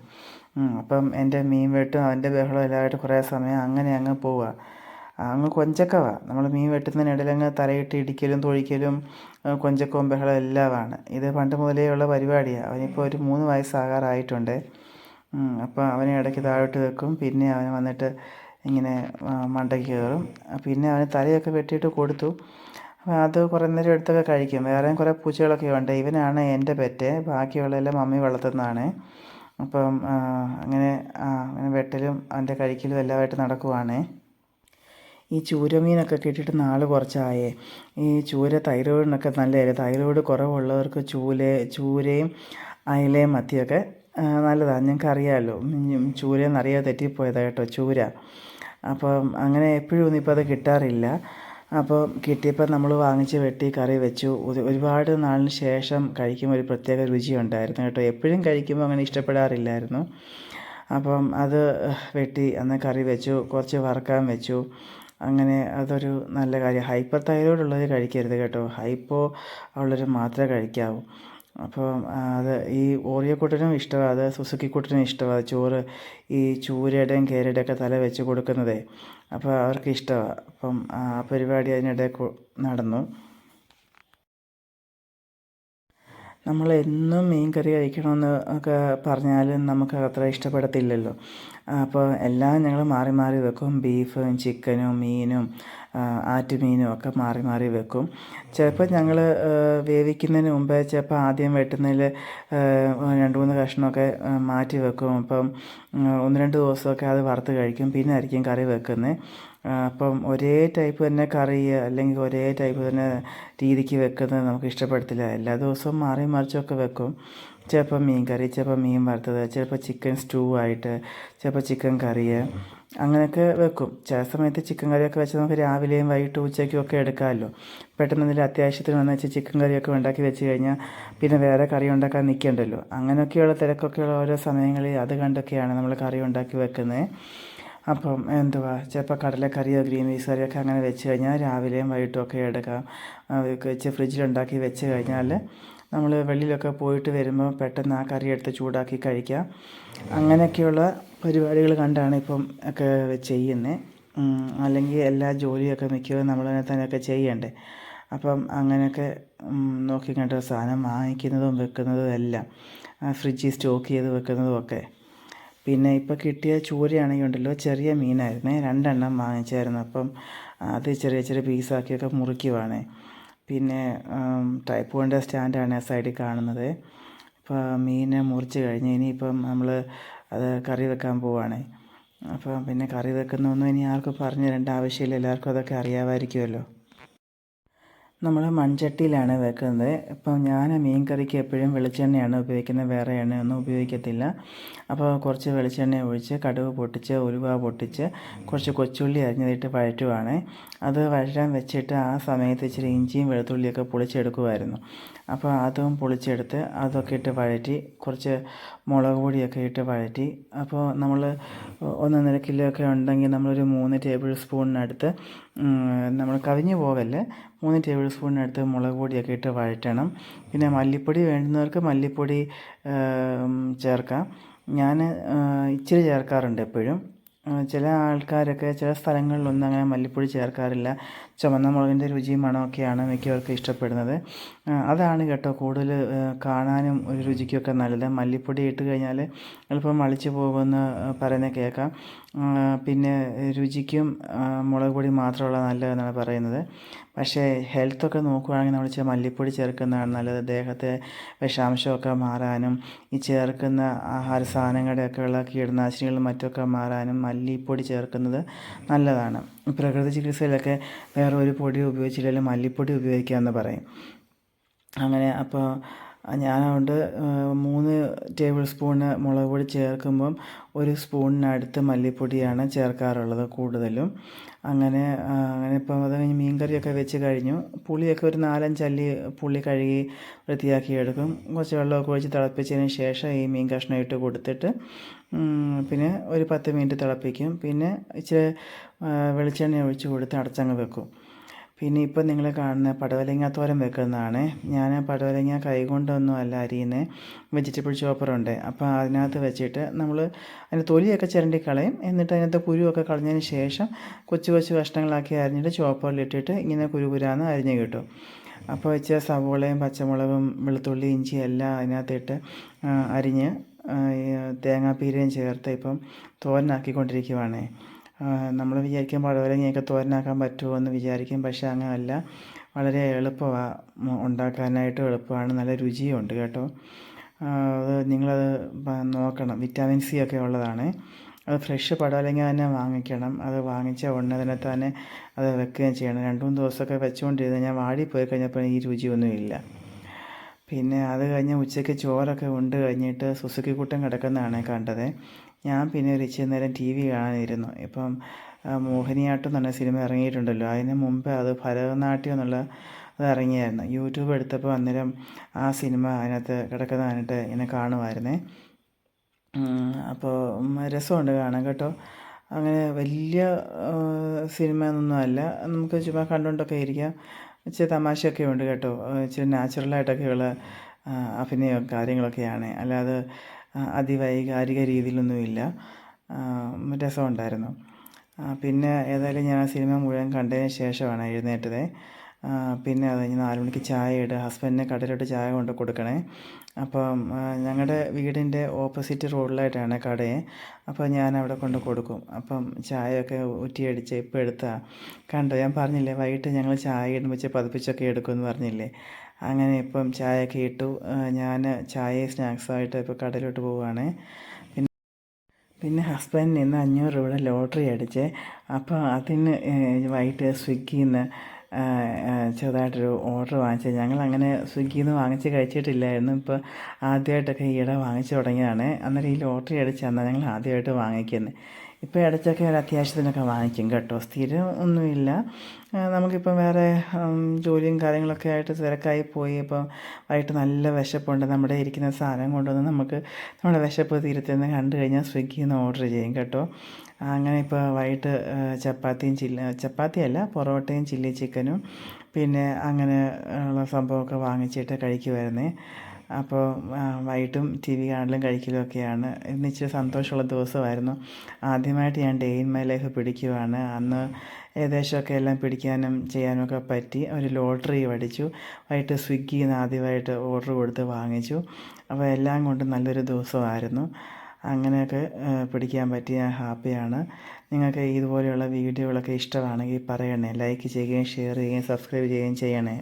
അപ്പം എൻ്റെ മീൻ വെട്ടും അതിൻ്റെ ബഹളം എല്ലാമായിട്ട് കുറേ സമയം അങ്ങനെ അങ്ങ് പോവുക. അങ്ങ് കൊഞ്ചക്കവാണ്. നമ്മൾ മീൻ വെട്ടുന്നതിനിടയിൽ അങ്ങ് തലയിട്ട് ഇടിക്കലും തൊഴിക്കലും കൊഞ്ചക്കവും ബഹളം എല്ലാമാണ്. ഇത് പണ്ട് മുതലേ ഉള്ള പരിപാടിയാണ്. അവനിപ്പോൾ ഒരു 3 വയസ്സാകാറായിട്ടുണ്ട്. അപ്പോൾ അവനെ ഇടയ്ക്ക് താഴോട്ട് വെക്കും, പിന്നെ അവൻ വന്നിട്ട് ഇങ്ങനെ മണ്ടയ്ക്ക് കയറും. പിന്നെ അവന് തലയൊക്കെ വെട്ടിയിട്ട് കൊടുത്തു. അത് കുറേ നേരം എടുത്തൊക്കെ കഴിക്കും. വേറെയും കുറേ പൂച്ചകളൊക്കെ ഉണ്ട്. ഇവനാണ് എൻ്റെ പെറ്റ്, ബാക്കിയുള്ളതെല്ലാം മമ്മി വളർത്തുന്നതാണ്. അപ്പം അങ്ങനെ വെട്ടലും അവൻ്റെ കഴിക്കലും എല്ലാമായിട്ട് നടക്കുവാണ്. ഈ ചൂരമീനൊക്കെ കിട്ടിയിട്ട് നാൾ കുറച്ചായേ. ഈ ചൂര തൈറോയിഡിനൊക്കെ നല്ലതല്ലേ. തൈറോയിഡ് കുറവുള്ളവർക്ക് ചൂരയും അയലയും മത്തിയൊക്കെ നല്ലതാണ്. നിങ്ങൾക്ക് അറിയാമല്ലോ, ചൂരയെന്ന് അറിയാതെ തെറ്റിപ്പോയതാണ് കേട്ടോ, ചൂര. അപ്പം അങ്ങനെ എപ്പോഴും ഒന്നും ഇപ്പോൾ അത് കിട്ടാറില്ല. അപ്പോൾ കിട്ടിയപ്പോൾ നമ്മൾ വാങ്ങിച്ച് വെട്ടി കറി വെച്ചു. ഒരുപാട് നാളിന് ശേഷം കഴിക്കുമ്പോൾ ഒരു പ്രത്യേക രുചി ഉണ്ടായിരുന്നു കേട്ടോ. എപ്പോഴും കഴിക്കുമ്പോൾ അങ്ങനെ ഇഷ്ടപ്പെടാറില്ലായിരുന്നു. അപ്പം അത് വെട്ടി അന്ന് കറി വെച്ചു, കുറച്ച് വറുക്കാൻ വെച്ചു. അങ്ങനെ അതൊരു നല്ല കാര്യം. ഹൈപ്പർ തൈറോയ്ഡ് ഉള്ളത് കഴിക്കരുത് കേട്ടോ. ഹൈപ്പോ ഉള്ളവർ മാത്രമേ കഴിക്കാവൂ. അപ്പോൾ അത് ഈ ഓറിയോക്കുട്ടനും ഇഷ്ടമാണ്, അത് സുസുക്കിക്കുട്ടനും ഇഷ്ടമാണ് ചോറ്, ഈ ചൂരയുടെയും കേരയുടെയും ഒക്കെ തല വെച്ച് കൊടുക്കുന്നതേ. അപ്പോൾ അവർക്ക് ഇഷ്ടമാണ്. അപ്പം ആ പരിപാടി അതിനിടെ നടന്നു. നമ്മൾ എന്നും മീൻ കറി കഴിക്കണമെന്ന് ഒക്കെ പറഞ്ഞാലും നമുക്ക് അത്ര ഇഷ്ടപ്പെടത്തില്ലല്ലോ. അപ്പോൾ എല്ലാം ഞങ്ങൾ മാറി മാറി വെക്കും. ബീഫും ചിക്കനും മീനും ആറ്റുമീനും ഒക്കെ മാറി മാറി വെക്കും. ചിലപ്പോൾ ഞങ്ങൾ വേവിക്കുന്നതിന് മുമ്പേ ചിലപ്പോൾ ആദ്യം വെട്ടുന്നതിൽ 2-3 കഷ്ണമൊക്കെ മാറ്റി വെക്കും. അപ്പം 1-2 ദിവസമൊക്കെ അത് വറുത്ത് കഴിക്കും. പിന്നെ ആയിരിക്കും കറി വെക്കുന്നത്. അപ്പം ഒരേ ടൈപ്പ് തന്നെ കറി അല്ലെങ്കിൽ ഒരേ ടൈപ്പ് തന്നെ രീതിക്ക് വെക്കുന്നത് നമുക്ക് ഇഷ്ടപ്പെടത്തില്ല. എല്ലാ ദിവസവും മാറി മറിച്ചൊക്കെ വെക്കും. ചിലപ്പോൾ മീൻ കറി, ചിലപ്പോൾ മീൻ വറുത്തത്, ചിലപ്പോൾ ചിക്കൻ സ്റ്റൂ ആയിട്ട്, ചിലപ്പോൾ ചിക്കൻ കറി, അങ്ങനെയൊക്കെ വെക്കും. ചില സമയത്ത് ചിക്കൻ കറിയൊക്കെ വെച്ച് നമുക്ക് രാവിലെയും വൈകിട്ടും ഉച്ചയ്ക്കും ഒക്കെ എടുക്കാമല്ലോ. പെട്ടെന്ന് എന്തെങ്കിലും അത്യാവശ്യത്തിന് വന്നു വെച്ചാൽ ചിക്കൻ കറിയൊക്കെ ഉണ്ടാക്കി വെച്ച് കഴിഞ്ഞാൽ പിന്നെ വേറെ കറി ഉണ്ടാക്കാൻ നിൽക്കണ്ടല്ലോ. അങ്ങനെയൊക്കെയുള്ള തിരക്കൊക്കെയുള്ള ഓരോ സമയങ്ങളിൽ അത് കണ്ടൊക്കെയാണ് നമ്മൾ കറി ഉണ്ടാക്കി വെക്കുന്നത്. അപ്പം ചിലപ്പോൾ കടലക്കറിയോ ഗ്രീൻ പീസ് കറിയൊക്കെ അങ്ങനെ വെച്ച് കഴിഞ്ഞാൽ രാവിലെയും വൈകിട്ടും ഒക്കെ എടുക്കാം. വെച്ച് ഫ്രിഡ്ജിലുണ്ടാക്കി വെച്ച് കഴിഞ്ഞാൽ നമ്മൾ വെളിയിലൊക്കെ പോയിട്ട് വരുമ്പോൾ പെട്ടെന്ന് ആ കറി എടുത്ത് ചൂടാക്കി കഴിക്കാം. അങ്ങനെയൊക്കെയുള്ള പരിപാടികൾ കണ്ടാണ് ഇപ്പം ഒക്കെ ചെയ്യുന്നത്. അല്ലെങ്കിൽ എല്ലാ ജോലിയൊക്കെ മിക്കവാറും നമ്മൾ തന്നെയൊക്കെ ചെയ്യണ്ടേ. അപ്പം അങ്ങനെയൊക്കെ നോക്കി കണ്ട സാധനം വാങ്ങിക്കുന്നതും വെക്കുന്നതും എല്ലാം ഫ്രിഡ്ജിൽ സ്റ്റോക്ക് ചെയ്ത് വെക്കുന്നതും ഒക്കെ. പിന്നെ ഇപ്പോൾ കിട്ടിയ ചൂരയാണെങ്കിൽ ഉണ്ടല്ലോ, ചെറിയ മീനായിരുന്നേ, 2 എണ്ണം വാങ്ങിച്ചായിരുന്നു. അപ്പം അത് ചെറിയ ചെറിയ പീസാക്കിയൊക്കെ മുറിക്കുവാണ്. പിന്നെ ടൈപ്പ് സ്റ്റാൻഡാണ് ആ സൈഡിൽ കാണുന്നത്. അപ്പോൾ മീനെ മുറിച്ച് കഴിഞ്ഞ് ഇനിയിപ്പം നമ്മൾ അത് കറി വെക്കാൻ പോവുകയാണ്. അപ്പം പിന്നെ കറി വെക്കുന്നതൊന്നും ഇനി ആർക്കും പറഞ്ഞു തരേണ്ട ആവശ്യമില്ല, എല്ലാവർക്കും അതൊക്കെ അറിയാമായിരിക്കുമല്ലോ. നമ്മൾ മൺചട്ടിയിലാണ് വെക്കുന്നത്. ഇപ്പം ഞാൻ മീൻ കറിക്ക് എപ്പോഴും വെളിച്ചെണ്ണയാണ് ഉപയോഗിക്കുന്നത്, വേറെ എണ്ണയൊന്നും ഉപയോഗിക്കത്തില്ല. അപ്പോൾ കുറച്ച് വെളിച്ചെണ്ണ ഒഴിച്ച് കടുക് പൊട്ടിച്ച് ഉലുവ പൊട്ടിച്ച് കുറച്ച് കൊച്ചുള്ളി അരിഞ്ഞതിട്ട് വഴറ്റുവാണ്. അത് വഴറ്റാൻ വെച്ചിട്ട് ആ സമയത്ത് ഇച്ചിരി ഇഞ്ചിയും വെളുത്തുള്ളിയൊക്കെ പൊളിച്ചെടുക്കുമായിരുന്നു. അപ്പോൾ അതും പൊളിച്ചെടുത്ത് അതൊക്കെ ഇട്ട് വഴറ്റി കുറച്ച് മുളക് പൊടിയൊക്കെ ഇട്ട് വഴറ്റി. അപ്പോൾ നമ്മൾ 1-1.5 കിലോ ഒക്കെ ഉണ്ടെങ്കിൽ നമ്മളൊരു 3 ടേബിൾ സ്പൂണിനടുത്ത്, നമ്മൾ കവിഞ്ഞ് പോകല്ലേ, 3 ടേബിൾ സ്പൂണിനടുത്ത് മുളക് പൊടിയൊക്കെ ഇട്ട് വഴറ്റണം. പിന്നെ മല്ലിപ്പൊടി വേണ്ടുന്നവർക്ക് മല്ലിപ്പൊടി ചേർക്കാം. ഞാൻ ഇച്ചിരി ചേർക്കാറുണ്ട് എപ്പോഴും. ചില ആൾക്കാരൊക്കെ ചില സ്ഥലങ്ങളിലൊന്നും അങ്ങനെ മല്ലിപ്പൊടി ചേർക്കാറില്ല. ചുവന്ന മുളകിൻ്റെ രുചിയും മണമൊക്കെയാണ് മിക്കവർക്കും ഇഷ്ടപ്പെടുന്നത്. അതാണ് കേട്ടോ കൂടുതൽ കാണാനും ഒരു രുചിക്കൊക്കെ നല്ലത്. മല്ലിപ്പൊടി ഇട്ട് കഴിഞ്ഞാൽ എളുപ്പം മളിച്ച് പോകുമെന്ന് പറയുന്നത് കേൾക്കാം. പിന്നെ രുചിക്കും മുളക് പൊടി മാത്രമുള്ള നല്ലതെന്നാണ് പറയുന്നത്. പക്ഷേ ഹെൽത്തൊക്കെ നോക്കുകയാണെങ്കിൽ നമ്മൾ ഇച്ചിരി മല്ലിപ്പൊടി ചേർക്കുന്നതാണ് നല്ലത്. ദേഹത്തെ വിഷാംശമൊക്കെ മാറാനും ഈ ചേർക്കുന്ന ആഹാര സാധനങ്ങളുടെയൊക്കെയുള്ള കീടനാശിനികളും മറ്റൊക്കെ മാറാനും മല്ലിപ്പൊടി ചേർക്കുന്നത് നല്ലതാണ്. പ്രകൃതി ചികിത്സയിലൊക്കെ വേറെ ഒരു പൊടി ഉപയോഗിച്ചില്ലെങ്കിലും മല്ലിപ്പൊടി ഉപയോഗിക്കാമെന്ന് പറയും. അങ്ങനെ അപ്പോൾ ഞാനതുകൊണ്ട് 3 ടേബിൾ സ്പൂണ് മുളക് പൊടി ചേർക്കുമ്പം 1 സ്പൂണിനടുത്ത് മല്ലിപ്പൊടിയാണ് ചേർക്കാറുള്ളത് കൂടുതലും. അങ്ങനെ ഇപ്പം അത് കഴിഞ്ഞ് മീൻ കറിയൊക്കെ വെച്ച് കഴിഞ്ഞു. പുളിയൊക്കെ ഒരു 4-5 അല്ലി പുളി കഴുകി വൃത്തിയാക്കി എടുക്കും. കുറച്ച് വെള്ളമൊക്കെ ഒഴിച്ച് തിളപ്പിച്ചതിന് ശേഷം ഈ മീൻ കഷ്ണം ഇട്ട് കൊടുത്തിട്ട് പിന്നെ ഒരു 10 മിനിറ്റ് തിളപ്പിക്കും. പിന്നെ ഇച്ചിരി വെളിച്ചെണ്ണ ഒഴിച്ച് കൊടുത്ത് അടച്ചങ്ങ് വെക്കും. പിന്നെ ഇപ്പം നിങ്ങൾ കാണുന്ന പടവലങ്ങ തോരൻ വെക്കുന്നതാണ്. ഞാൻ പടവലങ്ങ കൈകൊണ്ടൊന്നും അല്ല അരിയുന്നത്, വെജിറ്റബിൾ ചോപ്പറുണ്ട്. അപ്പോൾ അതിനകത്ത് വെച്ചിട്ട് നമ്മൾ അതിൻ്റെ തൊലിയൊക്കെ ചിരണ്ടി കളയും. എന്നിട്ട് അതിനകത്ത് കുരുവൊക്കെ കളഞ്ഞതിന് ശേഷം കൊച്ചു കൊച്ചു കഷ്ണങ്ങളാക്കി അരിഞ്ഞിട്ട് ചോപ്പറിലിട്ടിട്ട് ഇങ്ങനെ കുരുകുരാന്ന് അരിഞ്ഞ് കിട്ടും. അപ്പോൾ ഇച്ചിരി സവോളയും പച്ചമുളകും വെളുത്തുള്ളി ഇഞ്ചി എല്ലാം അതിനകത്തിട്ട് അരിഞ്ഞ് തേങ്ങാപ്പീരയും ചേർത്ത് ഇപ്പം തോരനാക്കിക്കൊണ്ടിരിക്കുവാണ്. നമ്മൾ വിചാരിക്കും പടവലങ്ങയൊക്കെ തോരനാക്കാൻ പറ്റുമോ എന്ന് വിചാരിക്കും. പക്ഷേ അങ്ങനെയല്ല, വളരെ എളുപ്പമാണ് ഉണ്ടാക്കാനായിട്ട്, എളുപ്പമാണ്, നല്ല രുചിയുണ്ട് കേട്ടോ. അത് നിങ്ങളത് നോക്കണം. വിറ്റാമിൻ സി ഒക്കെ ഉള്ളതാണ്. അത് ഫ്രഷ് പടവലങ്ങ തന്നെ വാങ്ങിക്കണം. അത് വാങ്ങിച്ച ഉടനെ തന്നെ അത് വെക്കുകയും ചെയ്യണം. 2-3 ദിവസമൊക്കെ വെച്ചുകൊണ്ടിരുന്ന് ഞാൻ വാടിപ്പോയി കഴിഞ്ഞപ്പോൾ ഈ രുചിയൊന്നുമില്ല. പിന്നെ അത് കഴിഞ്ഞ് ഉച്ചയ്ക്ക് ചോറൊക്കെ ഉണ്ട് കഴിഞ്ഞിട്ട് സുസുക്കിക്കുട്ടൻ കിടക്കുന്നതാണ് കണ്ടത്. ഞാൻ പിന്നെ ഒരു ഇച്ചിരി നേരം TV കാണാനിരുന്നു. ഇപ്പം മോഹിനിയാട്ടം എന്ന് പറഞ്ഞ സിനിമ ഇറങ്ങിയിട്ടുണ്ടല്ലോ, അതിന് മുമ്പ് അത് ഭരതനാട്യം എന്നുള്ള അത് ഇറങ്ങിയായിരുന്നു. യൂട്യൂബ് എടുത്തപ്പോൾ അന്നേരം ആ സിനിമ അതിനകത്ത് കിടക്കുന്നതായിട്ട് ഇങ്ങനെ കാണുമായിരുന്നേ. അപ്പോൾ രസമുണ്ട് കാണാൻ കേട്ടോ. അങ്ങനെ വലിയ സിനിമ ഒന്നും അല്ല, നമുക്ക് ചുമ്മാ കണ്ടുകൊണ്ടൊക്കെ ഇരിക്കാം. ഇച്ചിരി തമാശയൊക്കെ ഉണ്ട് കേട്ടോ, ഇച്ചിരി നാച്ചുറലായിട്ടൊക്കെയുള്ള അഭിനയം കാര്യങ്ങളൊക്കെയാണ്, അല്ലാതെ അതിവൈകാരിക രീതിയിലൊന്നുമില്ല. രസമുണ്ടായിരുന്നു. പിന്നെ ഏതായാലും ഞാൻ ആ സിനിമ മുഴുവൻ കണ്ടതിന് ശേഷമാണ് എഴുന്നേറ്റത്. പിന്നെ അത് കഴിഞ്ഞ് 4 മണിക്ക് ചായ ഇടുക, ഹസ്ബൻഡിന് കടയിലോട്ട് ചായ കൊണ്ട് കൊടുക്കണേ. അപ്പം ഞങ്ങളുടെ വീടിൻ്റെ ഓപ്പോസിറ്റ് റോഡിലായിട്ടാണ് കടയെ. അപ്പോൾ ഞാൻ അവിടെ കൊണ്ട് കൊടുക്കും. അപ്പം ചായയൊക്കെ ഊറ്റിയടിച്ച് ഇപ്പോൾ എടുത്താൽ കണ്ടോ, ഞാൻ പറഞ്ഞില്ലേ വൈകിട്ട് ഞങ്ങൾ ചായ ഇടുമ്പോൾ വെച്ച് പതിപ്പിച്ചൊക്കെ എടുക്കുമെന്ന് പറഞ്ഞില്ലേ. അങ്ങനെ ഇപ്പം ചായയൊക്കെ ഇട്ടു. ഞാൻ ചായയും സ്നാക്സുമായിട്ട് ഇപ്പോൾ കടയിലോട്ട് പോവുകയാണ്. പിന്നെ ഹസ്ബൻഡിന് ഇന്ന് 500 രൂപയുടെ ലോട്ടറി അടിച്ച്. അപ്പോൾ അതിന് വൈകിട്ട് സ്വിഗ്ഗിയിൽ നിന്ന് ചെറുതായിട്ടൊരു ഓർഡർ വാങ്ങിച്ചത്. ഞങ്ങളങ്ങനെ സ്വിഗ്ഗിയിൽ നിന്ന് വാങ്ങിച്ച് കഴിച്ചിട്ടില്ലായിരുന്നു. ഇപ്പോൾ ആദ്യമായിട്ടൊക്കെ ഈയിടെ വാങ്ങിച്ചു തുടങ്ങിയതാണ്. അന്നേരം ഈ ലോട്ടറി അടിച്ച് തന്നാൽ ഞങ്ങൾ ആദ്യമായിട്ട് വാങ്ങിക്കുന്നത്. ഇപ്പോൾ ഇടയ്ക്കൊക്കെ ഒരു അത്യാവശ്യത്തിനൊക്കെ വാങ്ങിക്കും കേട്ടോ, സ്ഥിരം ഒന്നുമില്ല. നമുക്കിപ്പം വേറെ ജോലിയും കാര്യങ്ങളൊക്കെ ആയിട്ട് തിരക്കായി പോയി. ഇപ്പം വൈകിട്ട് നല്ല വിശപ്പുണ്ട്, നമ്മുടെ ഇരിക്കുന്ന സാധനം കൊണ്ടുവന്ന് നമുക്ക് നമ്മുടെ വിശപ്പ് തീരത്തെന്ന് കണ്ടു കഴിഞ്ഞാൽ സ്വിഗ്ഗിയിൽ നിന്ന് ഓർഡർ ചെയ്യും കേട്ടോ. അങ്ങനെ ഇപ്പോൾ വൈകിട്ട് ചപ്പാത്തിയല്ല, പൊറോട്ടയും ചില്ലി ചിക്കനും പിന്നെ അങ്ങനെ ഉള്ള സംഭവമൊക്കെ വാങ്ങിച്ചിട്ട് കഴിക്കുമായിരുന്നേ. അപ്പോൾ വൈകിട്ടും ടി വി കാണലും കഴിക്കലും ഒക്കെയാണ്. ഇന്ന് ഇച്ചിരി സന്തോഷമുള്ള ദിവസമായിരുന്നു. ആദ്യമായിട്ട് ഞാൻ ഡേ ഇൻ മൈ ലൈഫ് പിടിക്കുവാണ്. അന്ന് ഏകദേശമൊക്കെ എല്ലാം പിടിക്കാനും ചെയ്യാനുമൊക്കെ പറ്റി. ഒരു ലോട്ടറി അടിച്ചു. വൈകിട്ട് സ്വിഗ്ഗിയിൽ നിന്ന് ആദ്യമായിട്ട് ഓർഡർ കൊടുത്ത് വാങ്ങിച്ചു. അപ്പോൾ എല്ലാം കൊണ്ടും നല്ലൊരു ദിവസമായിരുന്നു. അങ്ങനെയൊക്കെ പിടിക്കാൻ പറ്റി, ഞാൻ ഹാപ്പിയാണ്. നിങ്ങൾക്ക് ഇതുപോലെയുള്ള വീഡിയോകളൊക്കെ ഇഷ്ടമാണെങ്കിൽ പറയണേ, ലൈക്ക് ചെയ്യുകയും ഷെയർ ചെയ്യുകയും സബ്സ്ക്രൈബ് ചെയ്യുകയും ചെയ്യണേ.